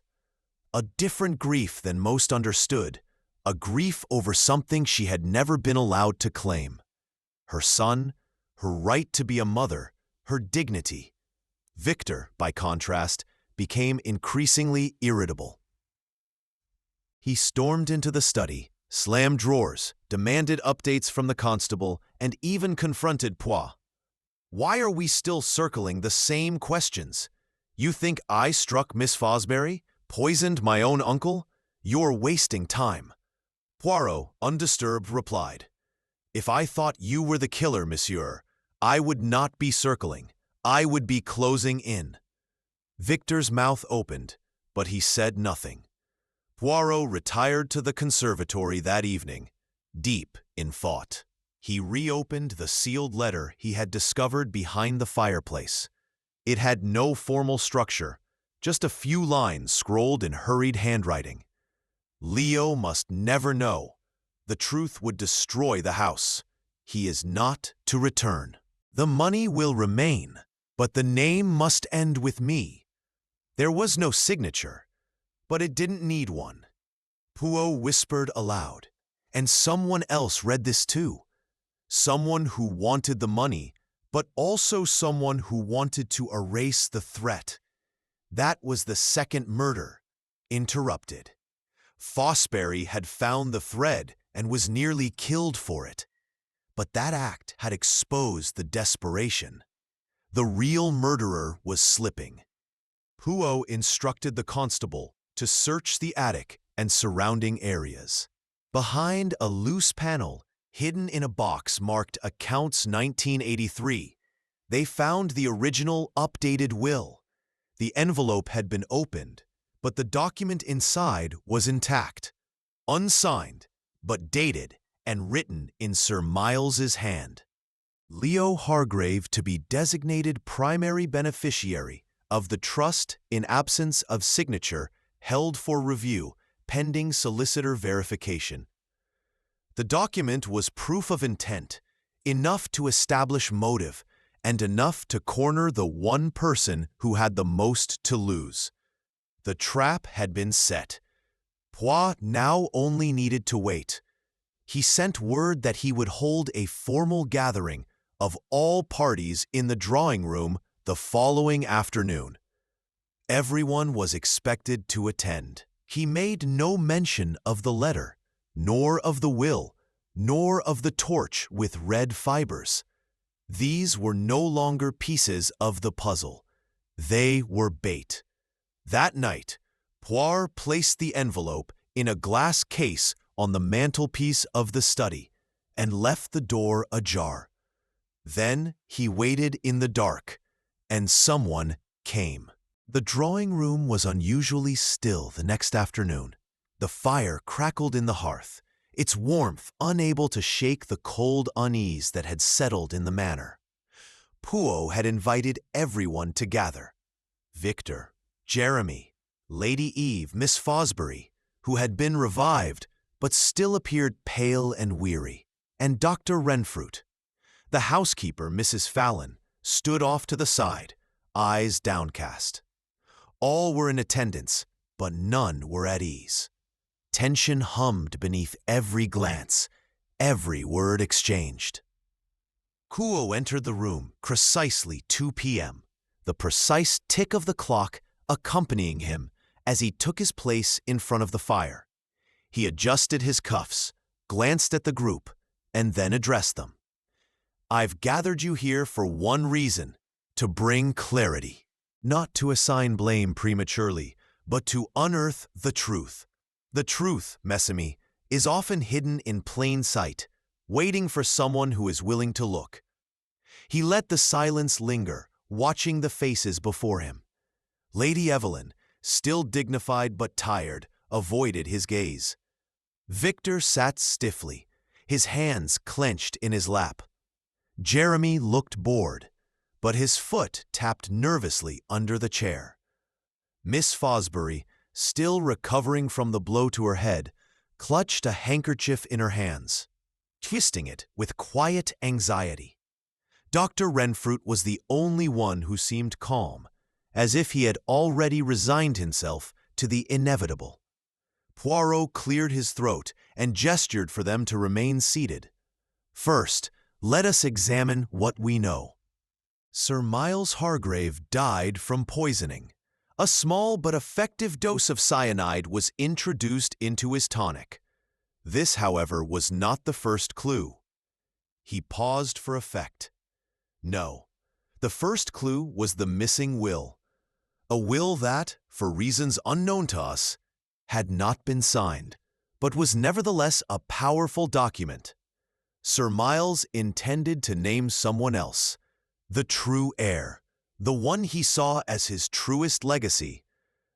A different grief than most understood, a grief over something she had never been allowed to claim. Her son, her right to be a mother, her dignity. Victor, by contrast, became increasingly irritable. He stormed into the study, slammed drawers, demanded updates from the constable, and even confronted Poirot. "Why are we still circling the same questions? You think I struck Miss Fosbury? Poisoned my own uncle? You're wasting time." Poirot, undisturbed, replied, "If I thought you were the killer, monsieur, I would not be circling. I would be closing in." Victor's mouth opened, but he said nothing. Poirot retired to the conservatory that evening, deep in thought. He reopened the sealed letter he had discovered behind the fireplace. It had no formal structure, just a few lines scrolled in hurried handwriting. Leo must never know. The truth would destroy the house. He is not to return. The money will remain, but the name must end with me. There was no signature, but it didn't need one. Poirot whispered aloud, and someone else read this too. Someone who wanted the money, but also someone who wanted to erase the threat. That was the second murder, interrupted. Fosbury had found the thread and was nearly killed for it. But that act had exposed the desperation. The real murderer was slipping. Poirot instructed the constable to search the attic and surrounding areas. Behind a loose panel, hidden in a box marked Accounts 1983, they found the original updated will. The envelope had been opened, but the document inside was intact, unsigned, but dated and written in Sir Miles's hand. Leo Hargrave to be designated primary beneficiary of the trust in absence of signature held for review pending solicitor verification. The document was proof of intent, enough to establish motive, and enough to corner the one person who had the most to lose. The trap had been set. Poirot now only needed to wait. He sent word that he would hold a formal gathering of all parties in the drawing room the following afternoon. Everyone was expected to attend. He made no mention of the letter, nor of the will, nor of the torch with red fibers. These were no longer pieces of the puzzle. They were bait. That night, Poirot placed the envelope in a glass case on the mantelpiece of the study and left the door ajar. Then he waited in the dark, and someone came. The drawing room was unusually still the next afternoon. The fire crackled in the hearth, its warmth unable to shake the cold unease that had settled in the manor. Poirot had invited everyone to gather. Victor, Jeremy, Lady Eve, Miss Fosbury, who had been revived but still appeared pale and weary, and Dr. Renfrew. The housekeeper, Mrs. Fallon, stood off to the side, eyes downcast. All were in attendance, but none were at ease. Tension hummed beneath every glance, every word exchanged. Poirot entered the room precisely 2 p.m., the precise tick of the clock accompanying him as he took his place in front of the fire. He adjusted his cuffs, glanced at the group, and then addressed them. "I've gathered you here for one reason, to bring clarity. Not to assign blame prematurely, but to unearth the truth. The truth, mes amis, is often hidden in plain sight, waiting for someone who is willing to look." He let the silence linger, watching the faces before him. Lady Evelyn, still dignified but tired, avoided his gaze. Victor sat stiffly, his hands clenched in his lap. Jeremy looked bored, but his foot tapped nervously under the chair. Miss Fosbury, still recovering from the blow to her head, clutched a handkerchief in her hands, twisting it with quiet anxiety. Dr. Renfrew was the only one who seemed calm, as if he had already resigned himself to the inevitable. Poirot cleared his throat and gestured for them to remain seated. First, let us examine what we know. Sir Miles Hargrave died from poisoning. A small but effective dose of cyanide was introduced into his tonic. This, however, was not the first clue. He paused for effect. No, the first clue was the missing will. A will that, for reasons unknown to us, had not been signed, but was nevertheless a powerful document. Sir Miles intended to name someone else, the true heir, the one he saw as his truest legacy.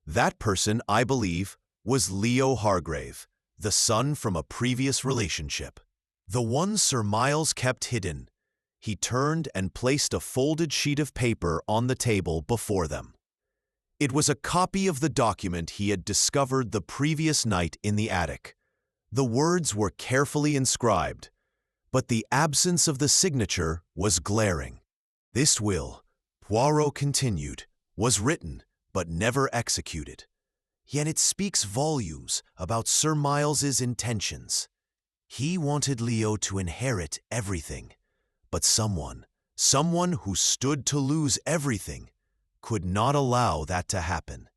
That person, I believe, was Leo Hargrave, the son from a previous relationship. The one Sir Miles kept hidden. He turned and placed a folded sheet of paper on the table before them. It was a copy of the document he had discovered the previous night in the attic. The words were carefully inscribed, but the absence of the signature was glaring. This will, Poirot continued, was written but never executed. Yet it speaks volumes about Sir Miles's intentions. He wanted Leo to inherit everything, but someone who stood to lose everything, could not allow that to happen.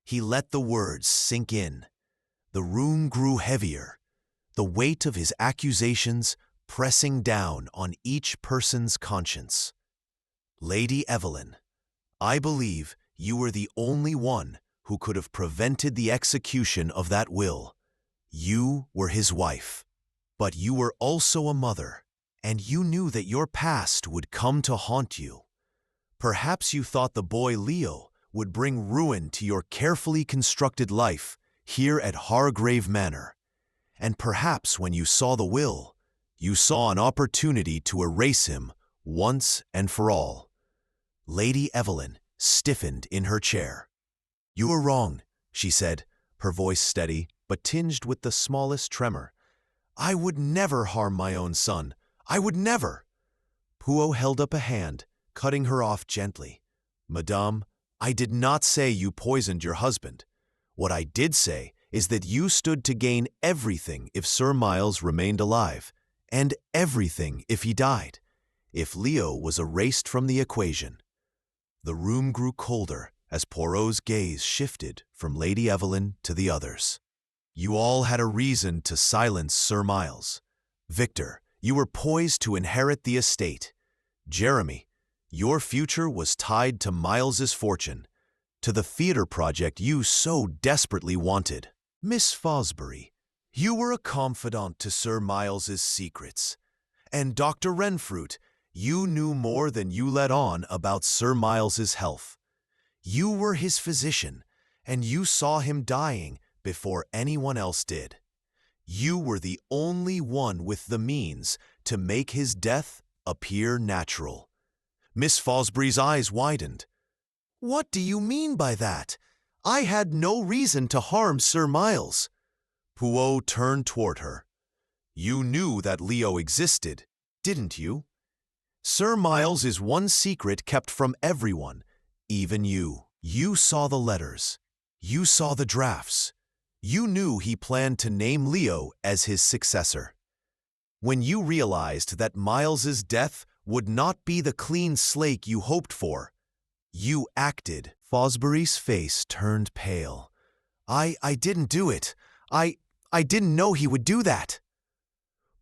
He let the words sink in. The room grew heavier, the weight of his accusations pressing down on each person's conscience. Lady Evelyn, I believe you were the only one who could have prevented the execution of that will. You were his wife, but you were also a mother, and you knew that your past would come to haunt you. Perhaps you thought the boy Leo would bring ruin to your carefully constructed life here at Hargrave Manor. And perhaps when you saw the will, you saw an opportunity to erase him once and for all. Lady Evelyn stiffened in her chair. You are wrong, she said, her voice steady but tinged with the smallest tremor. I would never harm my own son. I would never. Poirot held up a hand, cutting her off gently. Madame, I did not say you poisoned your husband. What I did say is that you stood to gain everything if Sir Miles remained alive, and everything if he died, if Leo was erased from the equation. The room grew colder as Poirot's gaze shifted from Lady Evelyn to the others. You all had a reason to silence Sir Miles. Victor, you were poised to inherit the estate. Jeremy, your future was tied to Miles's fortune, to the theater project you so desperately wanted. Miss Fosbury, you were a confidant to Sir Miles's secrets. And Dr. Renfrew, you knew more than you let on about Sir Miles's health. You were his physician, and you saw him dying before anyone else did. You were the only one with the means to make his death appear natural. Miss Fosbury's eyes widened. What do you mean by that? I had no reason to harm Sir Miles. Poirot turned toward her. You knew that Leo existed, didn't you? Sir Miles is one secret kept from everyone, even you. You saw the letters. You saw the drafts. You knew he planned to name Leo as his successor. When you realized that Miles's death would not be the clean slate you hoped for, you acted. Fosbury's face turned pale. I didn't do it. I didn't know he would do that.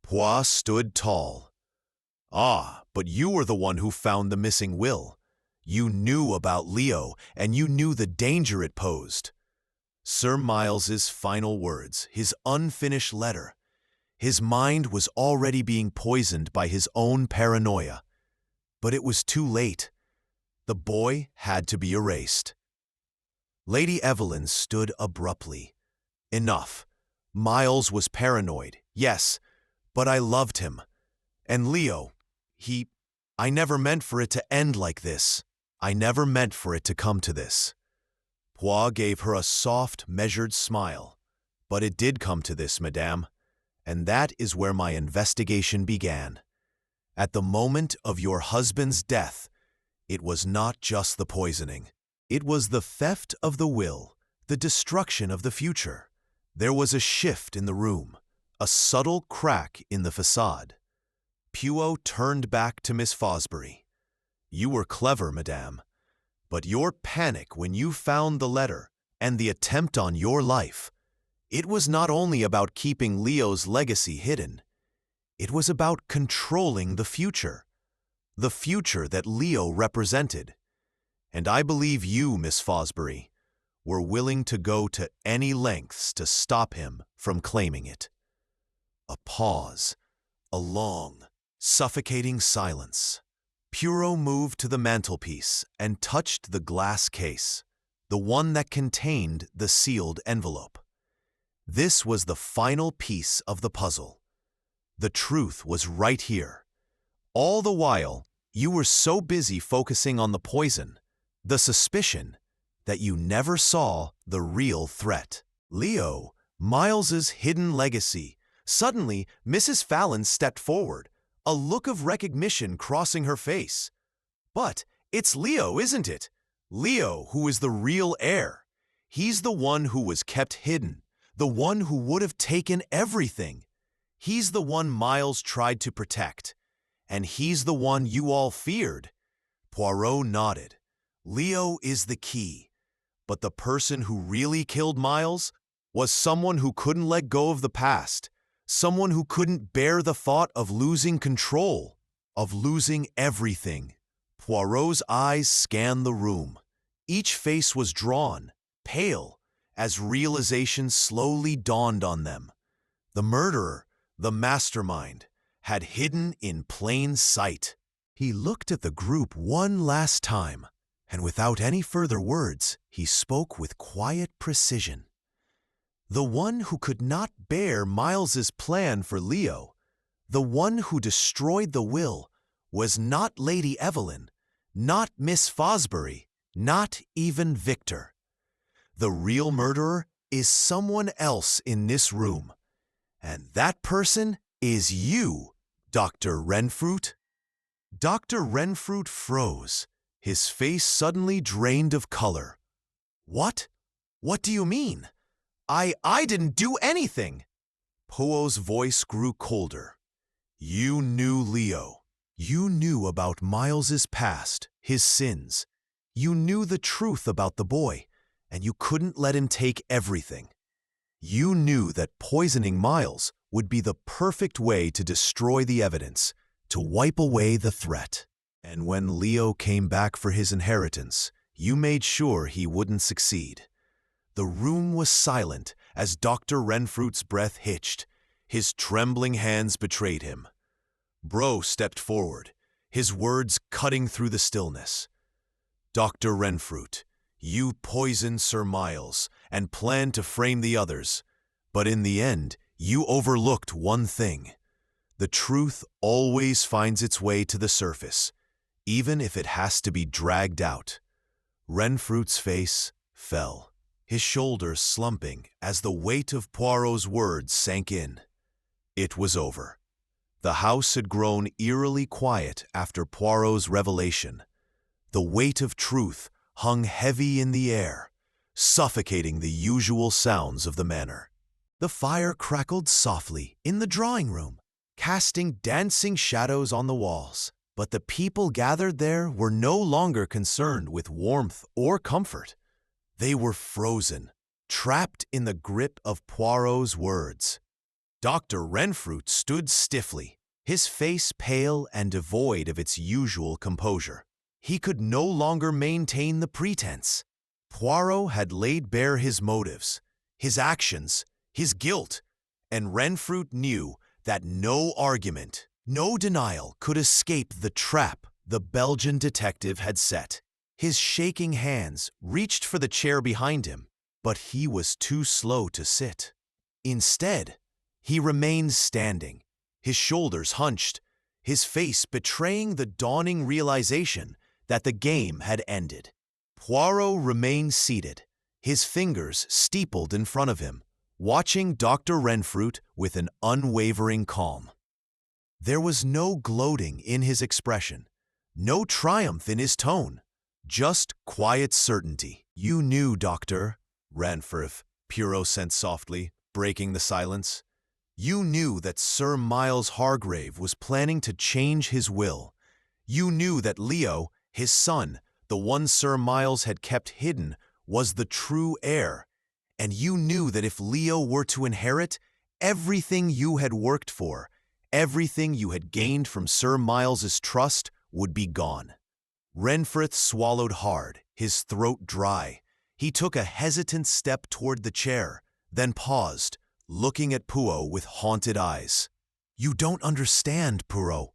Poirot stood tall. Ah, but you were the one who found the missing will. You knew about Leo, and you knew the danger it posed. Sir Miles's final words, his unfinished letter. His mind was already being poisoned by his own paranoia. But it was too late. The boy had to be erased. Lady Evelyn stood abruptly. Enough. Miles was paranoid, yes, but I loved him. And Leo, I never meant for it to end like this. I never meant for it to come to this. Poirot gave her a soft, measured smile. But it did come to this, madame, and that is where my investigation began. At the moment of your husband's death, it was not just the poisoning. It was the theft of the will, the destruction of the future. There was a shift in the room, a subtle crack in the facade. Poirot turned back to Miss Fosbury. You were clever, madame, but your panic when you found the letter and the attempt on your life, it was not only about keeping Leo's legacy hidden. It was about controlling the future that Leo represented. And I believe you, Miss Fosbury, were willing to go to any lengths to stop him from claiming it. A pause, a long, suffocating silence. Poirot moved to the mantelpiece and touched the glass case, the one that contained the sealed envelope. This was the final piece of the puzzle. The truth was right here. All the while, you were so busy focusing on the poison, the suspicion, that you never saw the real threat. Leo, Miles's hidden legacy. Suddenly, Mrs. Fallon stepped forward, a look of recognition crossing her face. But it's Leo, isn't it? Leo, who is the real heir. He's the one who was kept hidden, the one who would have taken everything. He's the one Miles tried to protect, and he's the one you all feared. Poirot nodded. Leo is the key, but the person who really killed Miles was someone who couldn't let go of the past, someone who couldn't bear the thought of losing control, of losing everything. Poirot's eyes scanned the room. Each face was drawn, pale, as realization slowly dawned on them. The murderer, the mastermind, had hidden in plain sight. He looked at the group one last time, and without any further words, he spoke with quiet precision. The one who could not bear Miles's plan for Leo, the one who destroyed the will, was not Lady Evelyn, not Miss Fosbury, not even Victor. The real murderer is someone else in this room, and that person is you, Dr. Renfrew. Dr. Renfrew froze, his face suddenly drained of color. What? What do you mean? I didn't do anything. Poirot's voice grew colder. You knew Leo. You knew about Miles's past, his sins. You knew the truth about the boy, and you couldn't let him take everything. You knew that poisoning Miles would be the perfect way to destroy the evidence, to wipe away the threat. And when Leo came back for his inheritance, you made sure he wouldn't succeed. The room was silent as Dr. Renfrew's breath hitched. His trembling hands betrayed him. Bro stepped forward, his words cutting through the stillness. Dr. Renfrew, you poisoned Sir Miles and planned to frame the others, but in the end, you overlooked one thing. The truth always finds its way to the surface, even if it has to be dragged out. Renfrew's face fell, his shoulders slumping as the weight of Poirot's words sank in. It was over. The house had grown eerily quiet after Poirot's revelation. The weight of truth hung heavy in the air, suffocating the usual sounds of the manor. The fire crackled softly in the drawing room, casting dancing shadows on the walls. But the people gathered there were no longer concerned with warmth or comfort. They were frozen, trapped in the grip of Poirot's words. Dr. Renfrew stood stiffly, his face pale and devoid of its usual composure. He could no longer maintain the pretense. Poirot had laid bare his motives, his actions, his guilt, and Renfrew knew that no argument, no denial could escape the trap the Belgian detective had set. His shaking hands reached for the chair behind him, but he was too slow to sit. Instead, he remained standing, his shoulders hunched, his face betraying the dawning realization that the game had ended. Poirot remained seated, his fingers steepled in front of him, watching Dr. Renfrew with an unwavering calm. There was no gloating in his expression, no triumph in his tone, just quiet certainty. "You knew, Doctor," Renfrew, Poirot said softly, breaking the silence. "You knew that Sir Miles Hargrave was planning to change his will. You knew that Leo, his son, the one Sir Miles had kept hidden, was the true heir. And you knew that if Leo were to inherit, everything you had worked for, everything you had gained from Sir Miles's trust, would be gone." Renfrew swallowed hard, his throat dry. He took a hesitant step toward the chair, then paused, looking at Poirot with haunted eyes. "You don't understand, Poirot.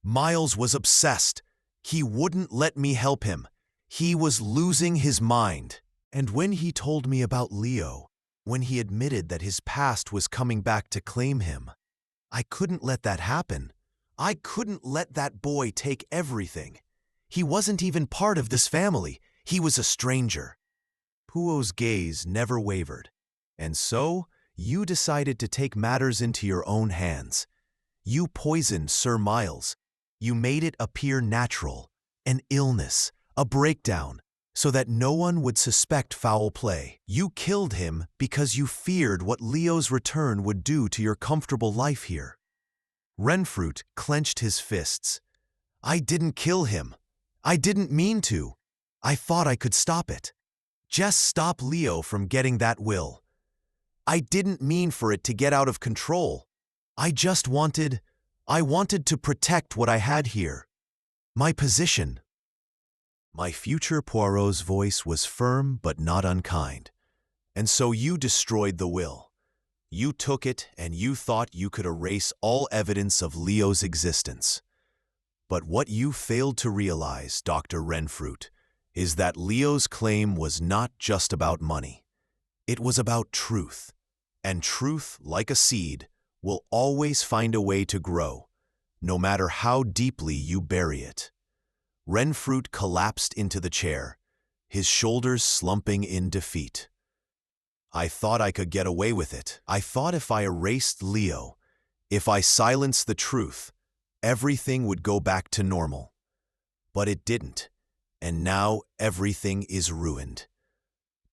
Miles was obsessed. He wouldn't let me help him. He was losing his mind. And when he told me about Leo, when he admitted that his past was coming back to claim him, I couldn't let that happen. I couldn't let that boy take everything. He wasn't even part of this family. He was a stranger." Poirot's gaze never wavered. "And so, you decided to take matters into your own hands. You poisoned Sir Miles. You made it appear natural, an illness, a breakdown, so that no one would suspect foul play. You killed him because you feared what Leo's return would do to your comfortable life here." Renfrew clenched his fists. "I didn't kill him. I didn't mean to. I thought I could stop it. Just stop Leo from getting that will. I didn't mean for it to get out of control. I wanted to protect what I had here. My position." "My future," Poirot's voice was firm but not unkind. "And so you destroyed the will. You took it and you thought you could erase all evidence of Leo's existence. But what you failed to realize, Dr. Renfrew, is that Leo's claim was not just about money. It was about truth. And truth, like a seed, will always find a way to grow, no matter how deeply you bury it." Renfrew collapsed into the chair, his shoulders slumping in defeat. "I thought I could get away with it. I thought if I erased Leo, if I silenced the truth, everything would go back to normal. But it didn't, and now everything is ruined."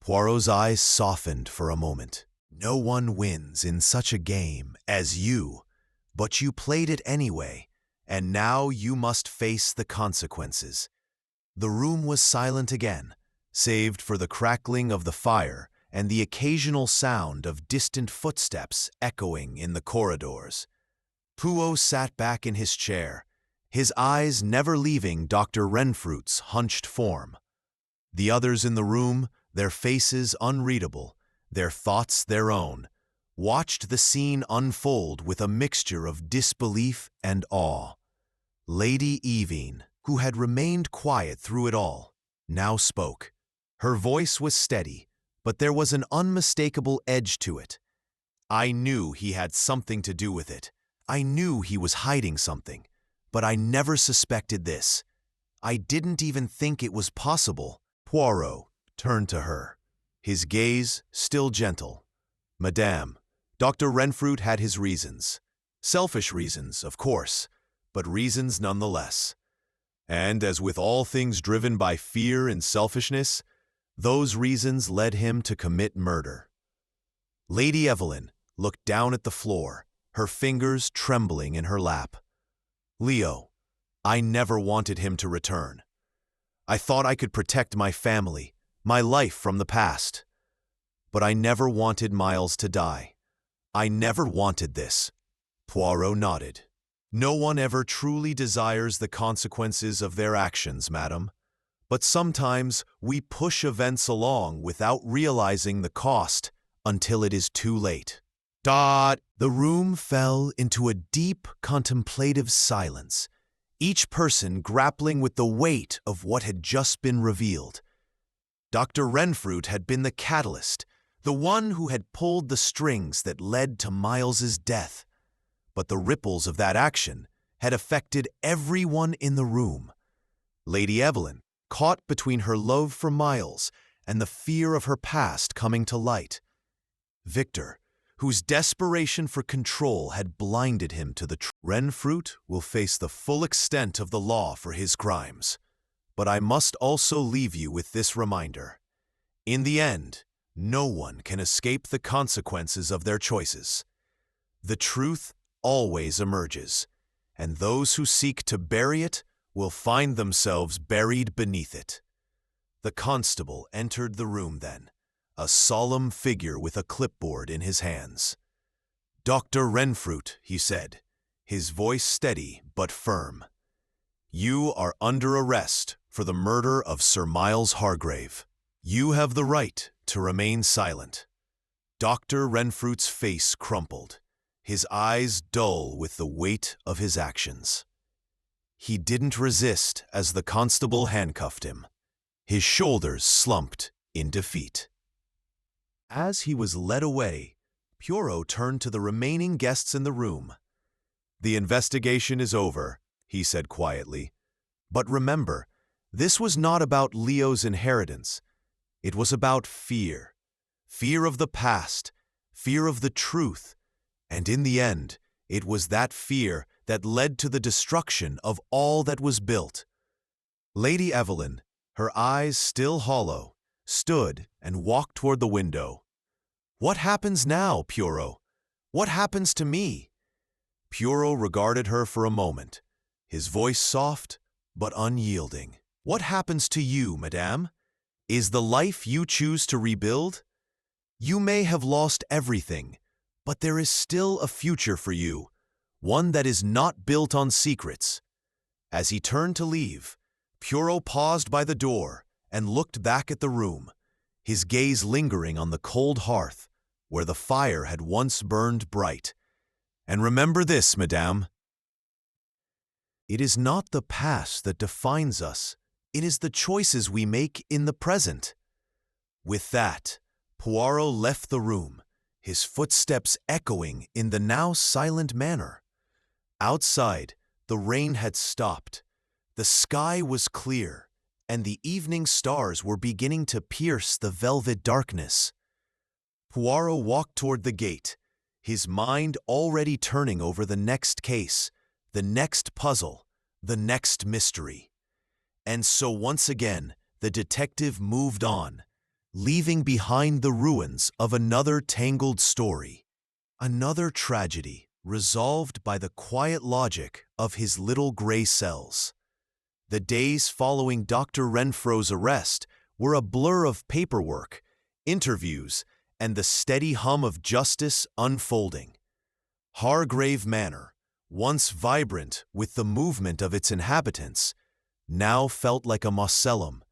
Poirot's eyes softened for a moment. "No one wins in such a game as you, but you played it anyway, and now you must face the consequences." The room was silent again, save for the crackling of the fire and the occasional sound of distant footsteps echoing in the corridors. Poirot sat back in his chair, his eyes never leaving Dr. Renfrew's hunched form. The others in the room, their faces unreadable, their thoughts their own, watched the scene unfold with a mixture of disbelief and awe. Lady Evene, who had remained quiet through it all, now spoke. Her voice was steady, but there was an unmistakable edge to it. "I knew he had something to do with it. I knew he was hiding something, but I never suspected this. I didn't even think it was possible." Poirot turned to her, his gaze still gentle. "Madame, Dr. Renfrew had his reasons. Selfish reasons, of course, but reasons nonetheless. And as with all things driven by fear and selfishness, those reasons led him to commit murder." Lady Evelyn looked down at the floor, her fingers trembling in her lap. "Leo, I never wanted him to return. I thought I could protect my family, my life from the past. But I never wanted Miles to die. I never wanted this." Poirot nodded. "No one ever truly desires the consequences of their actions, madam. But sometimes we push events along without realizing the cost until it is too late." The room fell into a deep, contemplative silence, each person grappling with the weight of what had just been revealed. Dr. Renfrew had been the catalyst, the one who had pulled the strings that led to Miles's death. But the ripples of that action had affected everyone in the room. Lady Evelyn, caught between her love for Miles and the fear of her past coming to light. Victor, whose desperation for control had blinded him to the truth. Renfrew will face the full extent of the law for his crimes. But I must also leave you with this reminder. In the end, no one can escape the consequences of their choices. The truth always emerges, and those who seek to bury it will find themselves buried beneath it. The constable entered the room then, a solemn figure with a clipboard in his hands. "Dr. Renfrew," he said, his voice steady but firm. "You are under arrest for the murder of Sir Miles Hargrave. You have the right to remain silent." Dr. Renfrew's face crumpled, his eyes dull with the weight of his actions. He didn't resist as the constable handcuffed him. His shoulders slumped in defeat. As he was led away, Poirot turned to the remaining guests in the room. "The investigation is over," he said quietly. "But remember, this was not about Leo's inheritance. It was about fear. Fear of the past, fear of the truth, and in the end, it was that fear that led to the destruction of all that was built." Lady Evelyn, her eyes still hollow, stood and walked toward the window. "What happens now, Poirot? What happens to me?" Poirot regarded her for a moment, his voice soft but unyielding. "What happens to you, madame? Is the life you choose to rebuild? You may have lost everything, but there is still a future for you, one that is not built on secrets." As he turned to leave, Poirot paused by the door and looked back at the room, his gaze lingering on the cold hearth where the fire had once burned bright. "And remember this, madame. It is not the past that defines us. It is the choices we make in the present." With that, Poirot left the room, his footsteps echoing in the now silent manor. Outside, the rain had stopped. The sky was clear, and the evening stars were beginning to pierce the velvet darkness. Poirot walked toward the gate, his mind already turning over the next case, the next puzzle, the next mystery. And so once again, the detective moved on, leaving behind the ruins of another tangled story, another tragedy resolved by the quiet logic of his little gray cells. The days following Dr. Renfrew's arrest were a blur of paperwork, interviews, and the steady hum of justice unfolding. Hargrave Manor, once vibrant with the movement of its inhabitants, now felt like a mausoleum,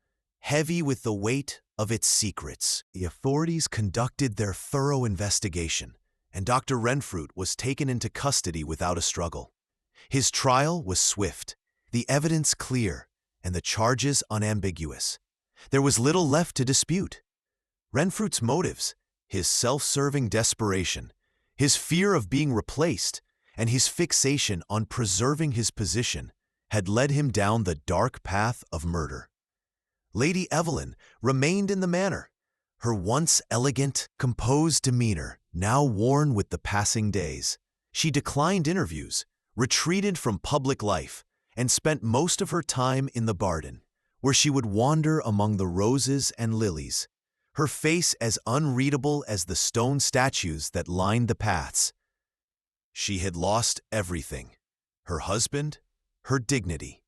heavy with the weight of its secrets. The authorities conducted their thorough investigation, and Dr. Renfrew was taken into custody without a struggle. His trial was swift, the evidence clear, and the charges unambiguous. There was little left to dispute. Renfrew's motives, his self-serving desperation, his fear of being replaced, and his fixation on preserving his position had led him down the dark path of murder. Lady Evelyn remained in the manor, her once elegant, composed demeanor now worn with the passing days. She declined interviews, retreated from public life, and spent most of her time in the garden, where she would wander among the roses and lilies, her face as unreadable as the stone statues that lined the paths. She had lost everything: her husband, her dignity,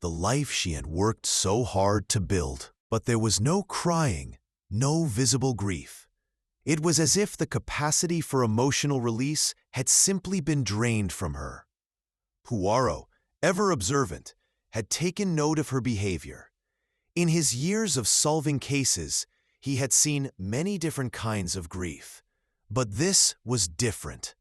the life she had worked so hard to build. But there was no crying, no visible grief. It was as if the capacity for emotional release had simply been drained from her. Poirot, ever observant, had taken note of her behavior. In his years of solving cases, he had seen many different kinds of grief. But this was different.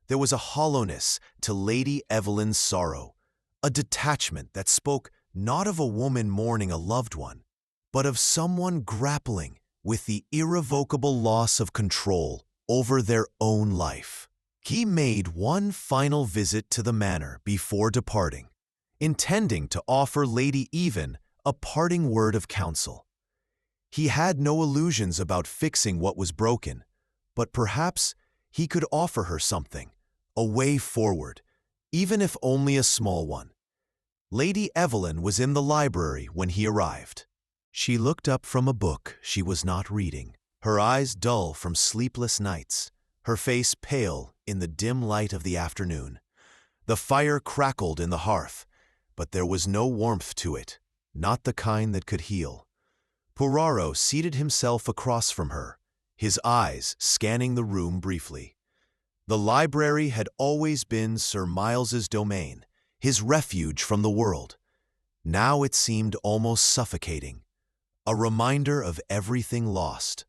There was a hollowness to Lady Evelyn's sorrow, a detachment that spoke not of a woman mourning a loved one, but of someone grappling with the irrevocable loss of control over their own life. He made one final visit to the manor before departing, intending to offer Lady Even a parting word of counsel. He had no illusions about fixing what was broken, but perhaps he could offer her something, a way forward, even if only a small one. Lady Evelyn was in the library when he arrived. She looked up from a book she was not reading, her eyes dull from sleepless nights, her face pale in the dim light of the afternoon. The fire crackled in the hearth, but there was no warmth to it, not the kind that could heal. Poirot seated himself across from her, his eyes scanning the room briefly. The library had always been Sir Miles's domain, his refuge from the world. Now it seemed almost suffocating, a reminder of everything lost.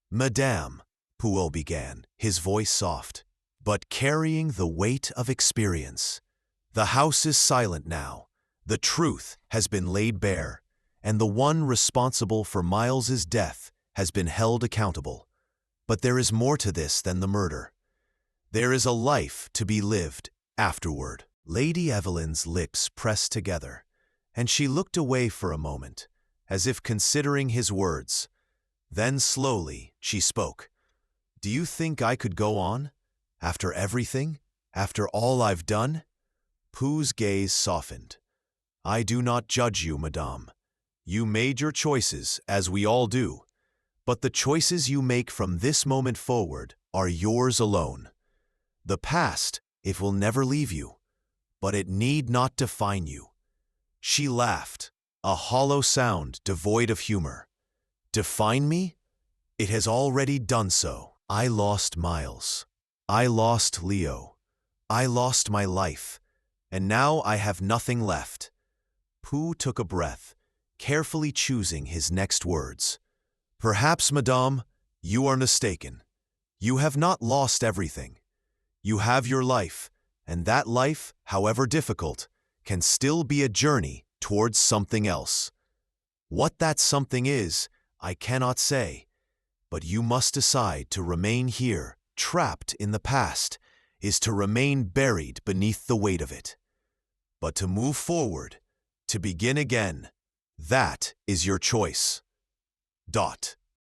"Madame," Poirot began, his voice soft, but carrying the weight of experience. "The house is silent now. The truth has been laid bare, and the one responsible for Miles's death has been held accountable. But there is more to this than the murder. There is a life to be lived afterward." Lady Evelyn's lips pressed together, and she looked away for a moment, as if considering his words. Then slowly she spoke. "Do you think I could go on? After everything? After all I've done?" Pooh's gaze softened. "I do not judge you, madame. You made your choices, as we all do. But the choices you make from this moment forward are yours alone. The past, it will never leave you, but it need not define you." She laughed, a hollow sound devoid of humor. "Define me? It has already done so. I lost Miles. I lost Leo. I lost my life. And now I have nothing left." Pooh took a breath, carefully choosing his next words. "Perhaps, madame, you are mistaken. You have not lost everything. You have your life, and that life, however difficult, can still be a journey towards something else. What that something is, I cannot say, but you must decide to remain here, trapped in the past, is to remain buried beneath the weight of it. But to move forward, to begin again, that is your choice."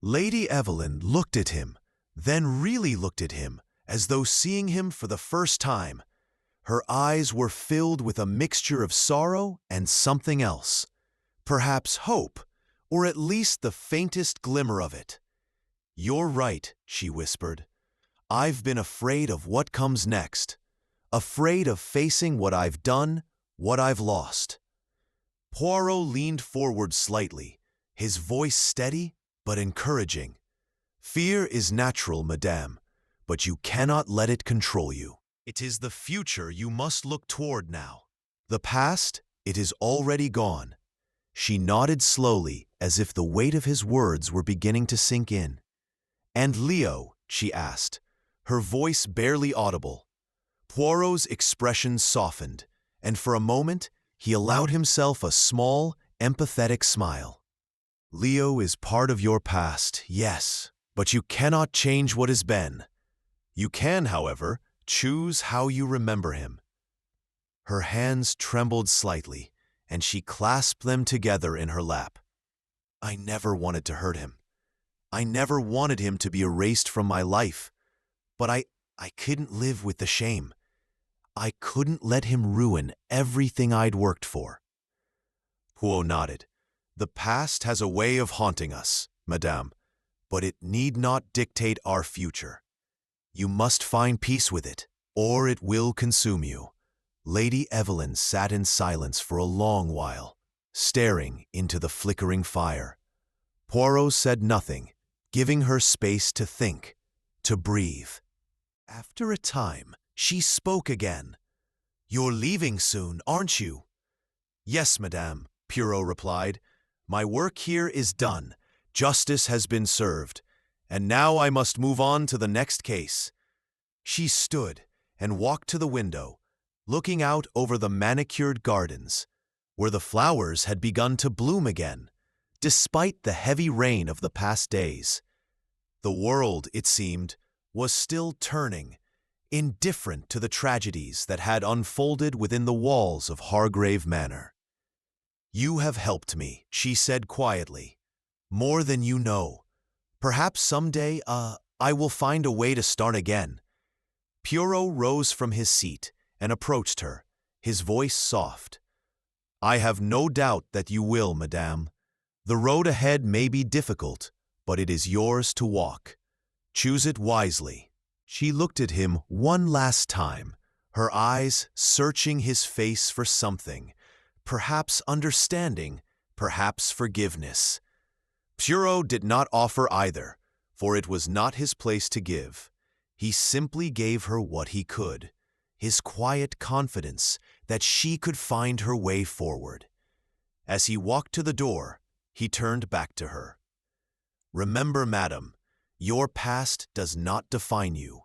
Lady Evelyn looked at him, then really looked at him, as though seeing him for the first time. Her eyes were filled with a mixture of sorrow and something else, perhaps hope, or at least the faintest glimmer of it. "You're right," she whispered. "I've been afraid of what comes next, afraid of facing what I've done, what I've lost." Poirot leaned forward slightly, his voice steady but encouraging. "Fear is natural, madame, but you cannot let it control you. It is the future you must look toward now. The past, it is already gone." She nodded slowly, as if the weight of his words were beginning to sink in. "And Leo?" she asked, her voice barely audible. Poirot's expression softened, and for a moment he allowed himself a small, empathetic smile. "Leo is part of your past, yes, but you cannot change what has been. You can, however, choose how you remember him." Her hands trembled slightly, and she clasped them together in her lap. "I never wanted to hurt him. I never wanted him to be erased from my life. But I couldn't live with the shame. I couldn't let him ruin everything I'd worked for." Poirot nodded. "The past has a way of haunting us, madame, but it need not dictate our future. You must find peace with it, or it will consume you." Lady Evelyn sat in silence for a long while, staring into the flickering fire. Poirot said nothing, giving her space to think, to breathe. After a time, she spoke again. "You're leaving soon, aren't you?" "Yes, madame," Poirot replied. "My work here is done. Justice has been served, and now I must move on to the next case." She stood and walked to the window, looking out over the manicured gardens, where the flowers had begun to bloom again, despite the heavy rain of the past days. The world, it seemed, was still turning, indifferent to the tragedies that had unfolded within the walls of Hargrave Manor. "You have helped me," she said quietly, "more than you know. Perhaps someday, I will find a way to start again." Poirot rose from his seat and approached her, his voice soft. "I have no doubt that you will, madame. The road ahead may be difficult, but it is yours to walk. Choose it wisely." She looked at him one last time, her eyes searching his face for something, perhaps understanding, perhaps forgiveness. Poirot did not offer either, for it was not his place to give. He simply gave her what he could, his quiet confidence that she could find her way forward. As he walked to the door, he turned back to her. "Remember, madam, your past does not define you.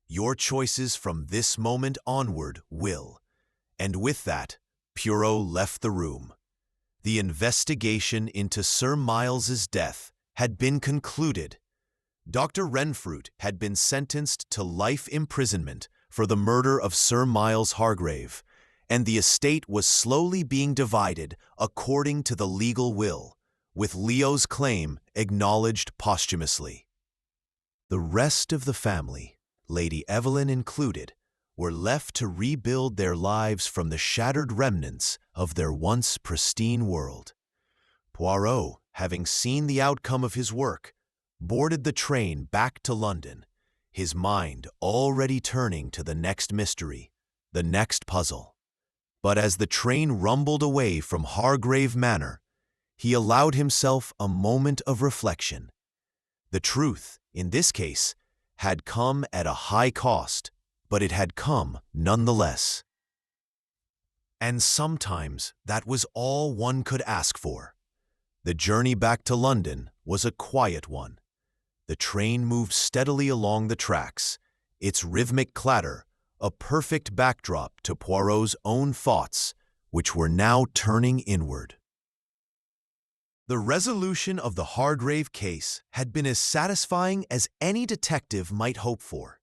Your choices from this moment onward will." And with that, Poirot left the room. The investigation into Sir Miles's death had been concluded. Dr. Renfrew had been sentenced to life imprisonment for the murder of Sir Miles Hargrave, and the estate was slowly being divided according to the legal will, with Leo's claim acknowledged posthumously. The rest of the family, Lady Evelyn included, were left to rebuild their lives from the shattered remnants of their once pristine world. Poirot, having seen the outcome of his work, boarded the train back to London, his mind already turning to the next mystery, the next puzzle. But as the train rumbled away from Hargrave Manor, he allowed himself a moment of reflection. The truth, in this case, had come at a high cost, but it had come nonetheless. And sometimes that was all one could ask for. The journey back to London was a quiet one. The train moved steadily along the tracks, its rhythmic clatter a perfect backdrop to Poirot's own thoughts, which were now turning inward. The resolution of the Hargrave case had been as satisfying as any detective might hope for.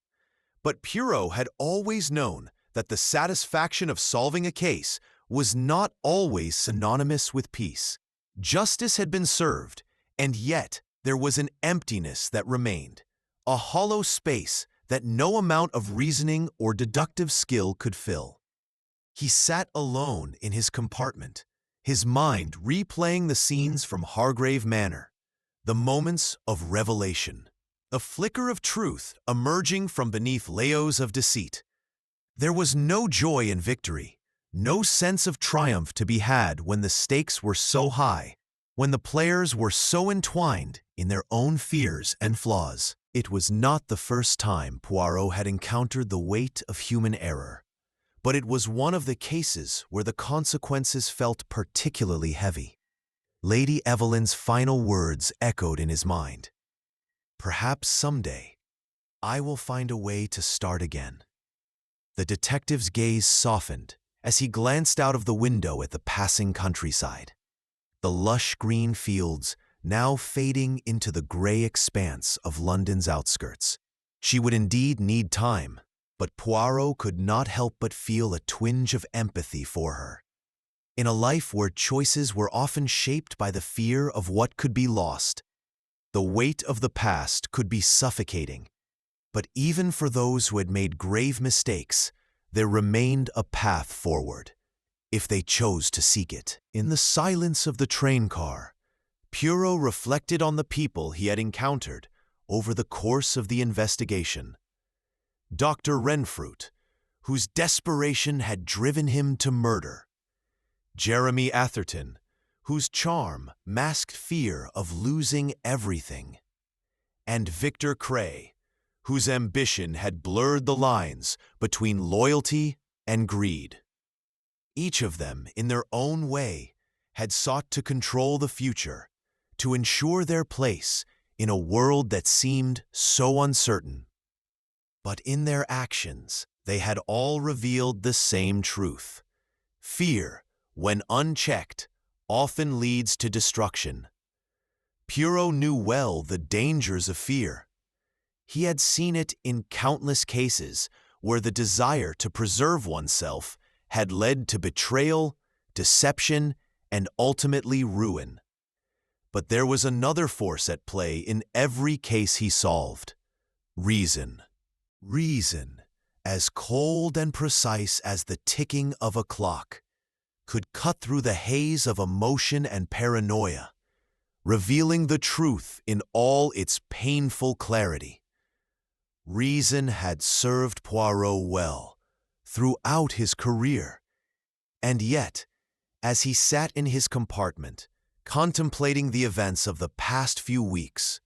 But Poirot had always known that the satisfaction of solving a case was not always synonymous with peace. Justice had been served, and yet there was an emptiness that remained, a hollow space that no amount of reasoning or deductive skill could fill. He sat alone in his compartment, his mind replaying the scenes from Hargrave Manor, the moments of revelation, a flicker of truth emerging from beneath layers of deceit. There was no joy in victory, no sense of triumph to be had when the stakes were so high, when the players were so entwined in their own fears and flaws. It was not the first time Poirot had encountered the weight of human error, but it was one of the cases where the consequences felt particularly heavy. Lady Evelyn's final words echoed in his mind. "Perhaps someday, I will find a way to start again." The detective's gaze softened as he glanced out of the window at the passing countryside. The lush green fields now fading into the gray expanse of London's outskirts. She would indeed need time, but Poirot could not help but feel a twinge of empathy for her. In a life where choices were often shaped by the fear of what could be lost, the weight of the past could be suffocating. But even for those who had made grave mistakes, there remained a path forward, if they chose to seek it. In the silence of the train car, Poirot reflected on the people he had encountered over the course of the investigation. Dr. Renfrew, whose desperation had driven him to murder. Jeremy Atherton, whose charm masked fear of losing everything. And Victor Cray, whose ambition had blurred the lines between loyalty and greed. Each of them, in their own way, had sought to control the future, to ensure their place in a world that seemed so uncertain. But in their actions, they had all revealed the same truth. Fear, when unchecked, often leads to destruction. Poirot knew well the dangers of fear. He had seen it in countless cases where the desire to preserve oneself had led to betrayal, deception, and ultimately ruin. But there was another force at play in every case he solved: reason. Reason, as cold and precise as the ticking of a clock, could cut through the haze of emotion and paranoia, revealing the truth in all its painful clarity. Reason had served Poirot well throughout his career, and yet, as he sat in his compartment, contemplating the events of the past few weeks,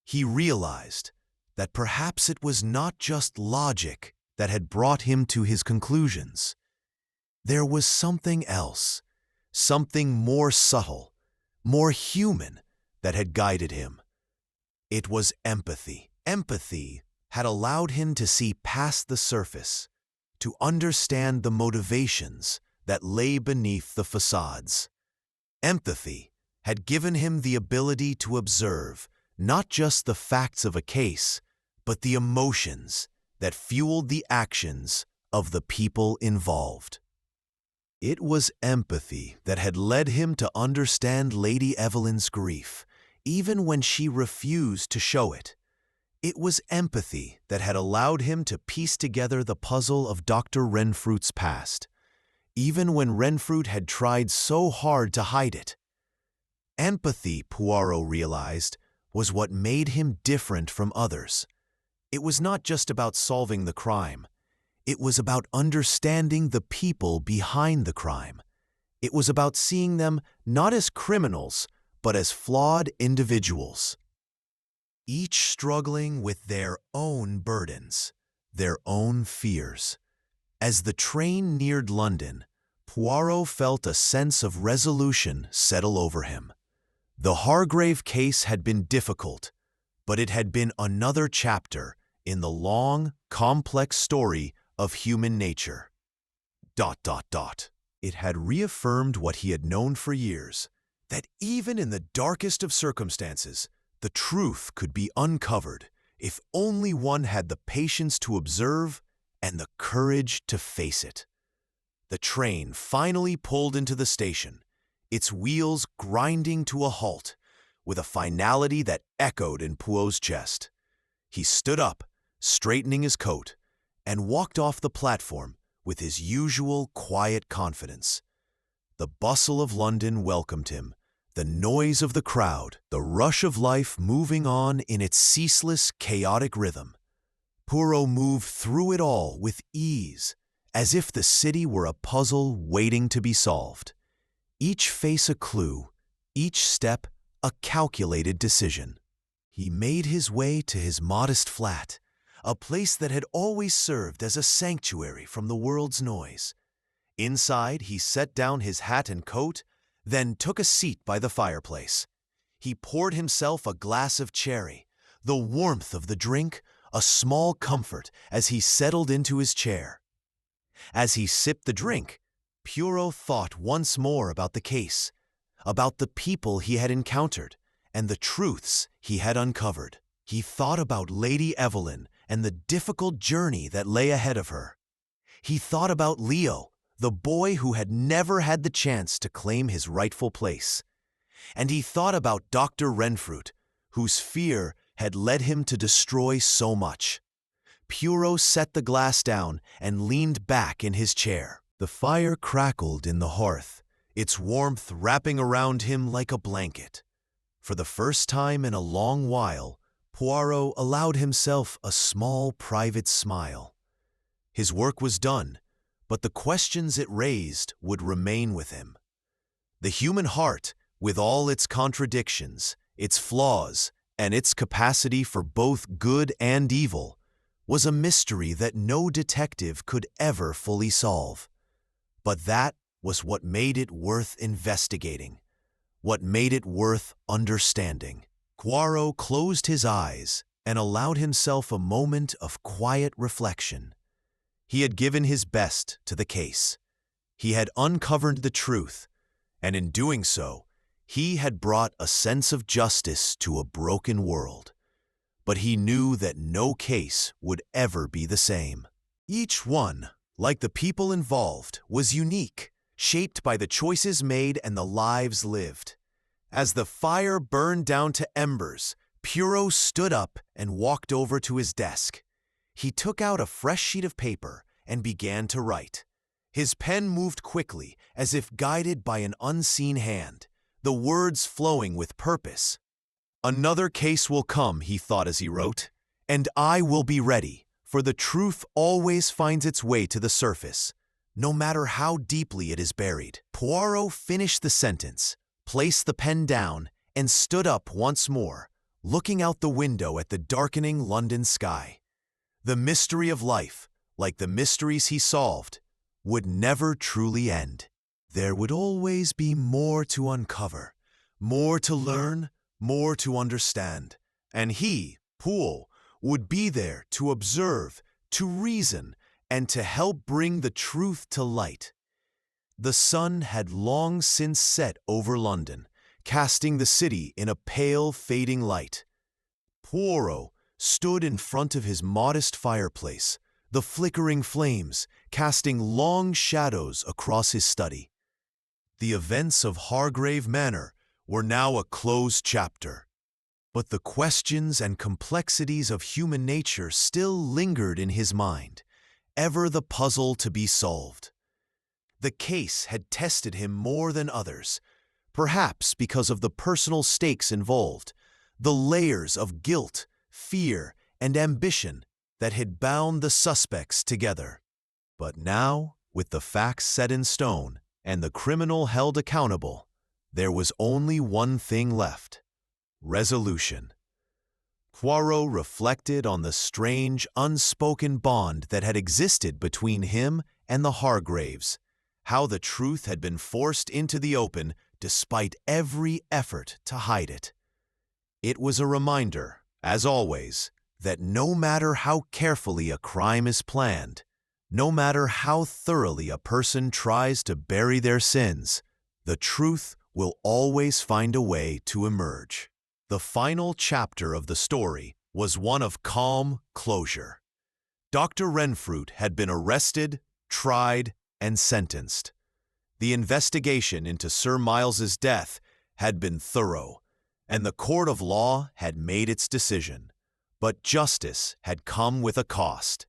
he realized that perhaps it was not just logic that had brought him to his conclusions. There was something else, something more subtle, more human, that had guided him. It was empathy. Empathy had allowed him to see past the surface, to understand the motivations that lay beneath the facades. Empathy had given him the ability to observe not just the facts of a case, but the emotions that fueled the actions of the people involved. It was empathy that had led him to understand Lady Evelyn's grief, even when she refused to show it. It was empathy that had allowed him to piece together the puzzle of Dr. Renfrew's past, even when Renfrew had tried so hard to hide it. Empathy, Poirot realized, was what made him different from others. It was not just about solving the crime. It was about understanding the people behind the crime. It was about seeing them not as criminals, but as flawed individuals, each struggling with their own burdens, their own fears. As the train neared London, Poirot felt a sense of resolution settle over him. The Hargrave case had been difficult, but it had been another chapter in the long, complex story of human nature. It had reaffirmed what he had known for years, that even in the darkest of circumstances, the truth could be uncovered if only one had the patience to observe and the courage to face it. The train finally pulled into the station, its wheels grinding to a halt, with a finality that echoed in Poirot's chest. He stood up, straightening his coat, and walked off the platform with his usual quiet confidence. The bustle of London welcomed him, the noise of the crowd, the rush of life moving on in its ceaseless, chaotic rhythm. Poirot moved through it all with ease, as if the city were a puzzle waiting to be solved. Each face a clue, each step a calculated decision. He made his way to his modest flat, a place that had always served as a sanctuary from the world's noise. Inside, he set down his hat and coat, then took a seat by the fireplace. He poured himself a glass of cherry, the warmth of the drink a small comfort as he settled into his chair. As he sipped the drink, Poirot thought once more about the case, about the people he had encountered, and the truths he had uncovered. He thought about Lady Evelyn and the difficult journey that lay ahead of her. He thought about Leo, the boy who had never had the chance to claim his rightful place. And he thought about Dr. Renfrew, whose fear had led him to destroy so much. Poirot set the glass down and leaned back in his chair. The fire crackled in the hearth, its warmth wrapping around him like a blanket. For the first time in a long while, Poirot allowed himself a small private smile. His work was done, but the questions it raised would remain with him. The human heart, with all its contradictions, its flaws, and its capacity for both good and evil, was a mystery that no detective could ever fully solve. But that was what made it worth investigating, what made it worth understanding. Poirot closed his eyes and allowed himself a moment of quiet reflection. He had given his best to the case. He had uncovered the truth, and in doing so, he had brought a sense of justice to a broken world. But he knew that no case would ever be the same. Each one, like the people involved, was unique, shaped by the choices made and the lives lived. As the fire burned down to embers, Poirot stood up and walked over to his desk. He took out a fresh sheet of paper and began to write. His pen moved quickly, as if guided by an unseen hand, the words flowing with purpose. "Another case will come," he thought as he wrote, "and I will be ready, for the truth always finds its way to the surface, no matter how deeply it is buried." Poirot finished the sentence, placed the pen down, and stood up once more, looking out the window at the darkening London sky. The mystery of life, like the mysteries he solved, would never truly end. There would always be more to uncover, more to learn, more to understand. And he, Poole, would be there to observe, to reason, and to help bring the truth to light. The sun had long since set over London, casting the city in a pale, fading light. Poirot stood in front of his modest fireplace, the flickering flames casting long shadows across his study. The events of Hargrave Manor were now a closed chapter, but the questions and complexities of human nature still lingered in his mind, ever the puzzle to be solved. The case had tested him more than others, perhaps because of the personal stakes involved, the layers of guilt, fear, and ambition that had bound the suspects together. But now, with the facts set in stone and the criminal held accountable, there was only one thing left: resolution. Poirot reflected on the strange, unspoken bond that had existed between him and the Hargraves, how the truth had been forced into the open despite every effort to hide it. It was a reminder, as always, that no matter how carefully a crime is planned, no matter how thoroughly a person tries to bury their sins, the truth will always find a way to emerge. The final chapter of the story was one of calm closure. Dr. Renfrew had been arrested, tried, and sentenced. The investigation into Sir Miles's death had been thorough, and the court of law had made its decision. But justice had come with a cost.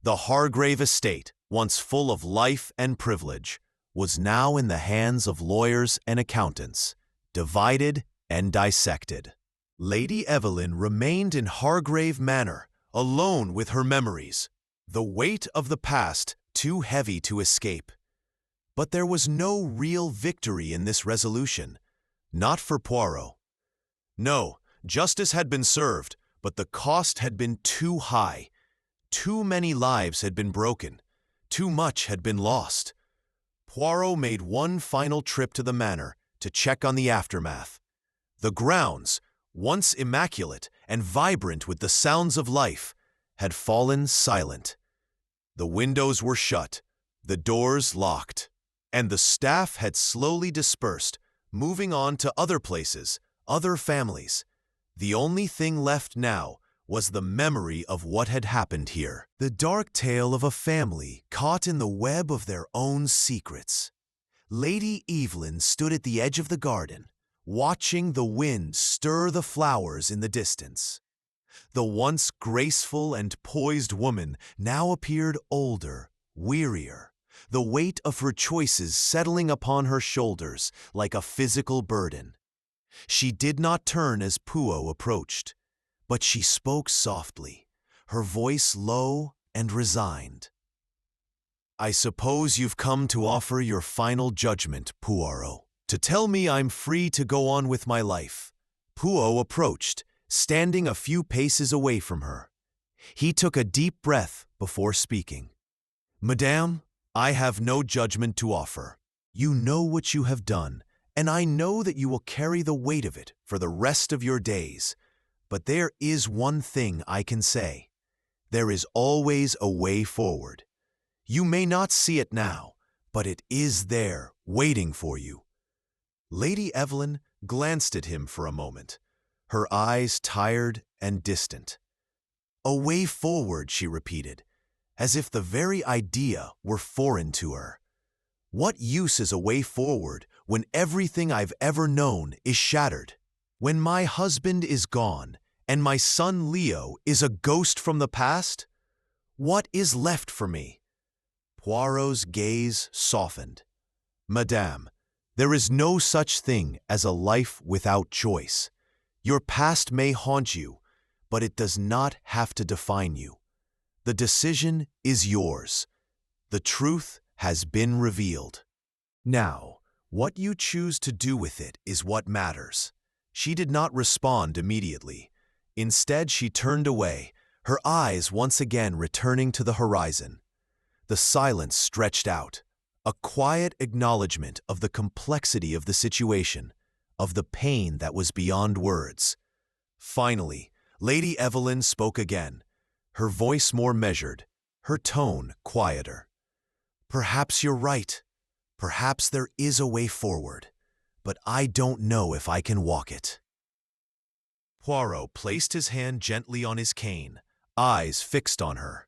The Hargrave estate, once full of life and privilege, was now in the hands of lawyers and accountants, divided and dissected. Lady Evelyn remained in Hargrave Manor, alone with her memories, the weight of the past too heavy to escape. But there was no real victory in this resolution, not for Poirot. No, justice had been served, but the cost had been too high. Too many lives had been broken. Too much had been lost. Poirot made one final trip to the manor to check on the aftermath. The grounds, once immaculate and vibrant with the sounds of life, had fallen silent. The windows were shut, the doors locked, and the staff had slowly dispersed, moving on to other places, other families. The only thing left now was the memory of what had happened here, the dark tale of a family caught in the web of their own secrets. Lady Evelyn stood at the edge of the garden, watching the wind stir the flowers in the distance. The once graceful and poised woman now appeared older, wearier, the weight of her choices settling upon her shoulders like a physical burden. She did not turn as Poirot approached, but she spoke softly, her voice low and resigned. "I suppose you've come to offer your final judgment, Poirot, to tell me I'm free to go on with my life." Poirot approached, standing a few paces away from her. He took a deep breath before speaking. "Madame, I have no judgment to offer. You know what you have done, and I know that you will carry the weight of it for the rest of your days. But there is one thing I can say. There is always a way forward. You may not see it now, but it is there, waiting for you." Lady Evelyn glanced at him for a moment, her eyes tired and distant. "A way forward," she repeated, as if the very idea were foreign to her. What use is a way forward when everything I've ever known is shattered? When my husband is gone and my son Leo is a ghost from the past? What is left for me? Poirot's gaze softened. Madame, there is no such thing as a life without choice. Your past may haunt you, but it does not have to define you. The decision is yours. The truth has been revealed. Now, what you choose to do with it is what matters. She did not respond immediately. Instead, she turned away, her eyes once again returning to the horizon. The silence stretched out, a quiet acknowledgement of the complexity of the situation, of the pain that was beyond words. Finally, Lady Evelyn spoke again, her voice more measured, her tone quieter. Perhaps you're right. Perhaps there is a way forward, but I don't know if I can walk it. Poirot placed his hand gently on his cane, eyes fixed on her.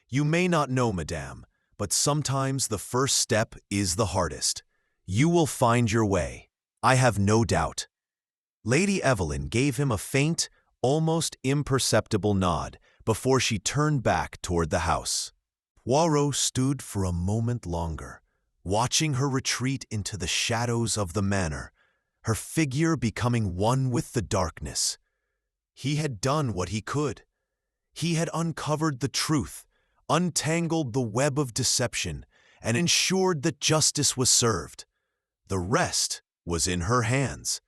You may not know, Madame, but sometimes the first step is the hardest. You will find your way. I have no doubt. Lady Evelyn gave him a faint, almost imperceptible nod before she turned back toward the house. Poirot stood for a moment longer, watching her retreat into the shadows of the manor, her figure becoming one with the darkness. He had done what he could. He had uncovered the truth, untangled the web of deception, and ensured that justice was served. The rest was in her hands.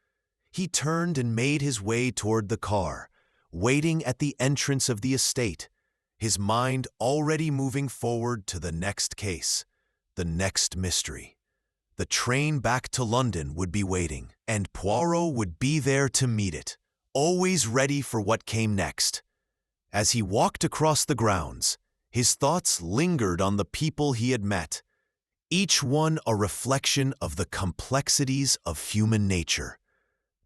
He turned and made his way toward the car, waiting at the entrance of the estate, his mind already moving forward to the next case, the next mystery. The train back to London would be waiting, and Poirot would be there to meet it, always ready for what came next. As he walked across the grounds, his thoughts lingered on the people he had met, each one a reflection of the complexities of human nature.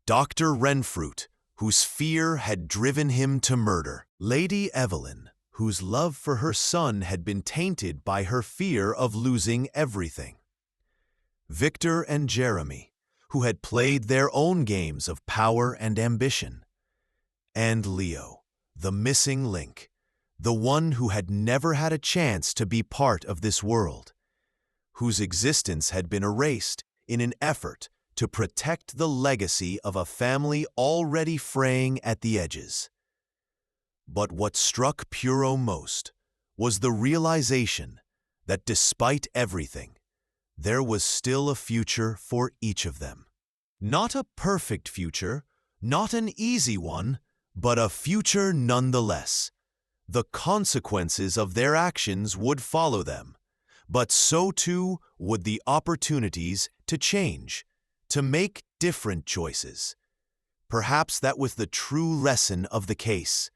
Dr. Renfrew, whose fear had driven him to murder. Lady Evelyn, whose love for her son had been tainted by her fear of losing everything. Victor and Jeremy, who had played their own games of power and ambition. And Leo, the missing link, the one who had never had a chance to be part of this world, whose existence had been erased in an effort to protect the legacy of a family already fraying at the edges. But what struck Poirot most was the realization that despite everything, there was still a future for each of them. Not a perfect future, not an easy one, but a future nonetheless. The consequences of their actions would follow them, but so too would the opportunities to change, to make different choices. Perhaps that was the true lesson of the case,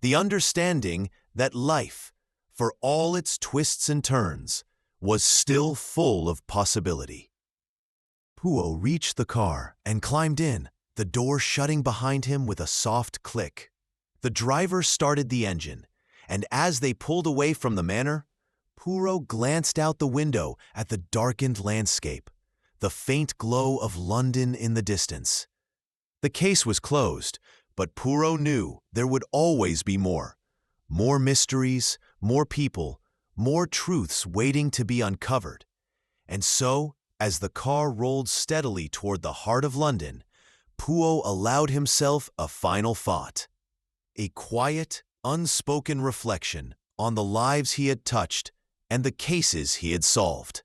the understanding that life, for all its twists and turns, was still full of possibility. Poirot reached the car and climbed in, the door shutting behind him with a soft click. The driver started the engine, and as they pulled away from the manor, Poirot glanced out the window at the darkened landscape, the faint glow of London in the distance. The case was closed, but Poirot knew there would always be more. More mysteries, more people, more truths waiting to be uncovered. And so, as the car rolled steadily toward the heart of London, Poirot allowed himself a final thought. A quiet, unspoken reflection on the lives he had touched and the cases he had solved.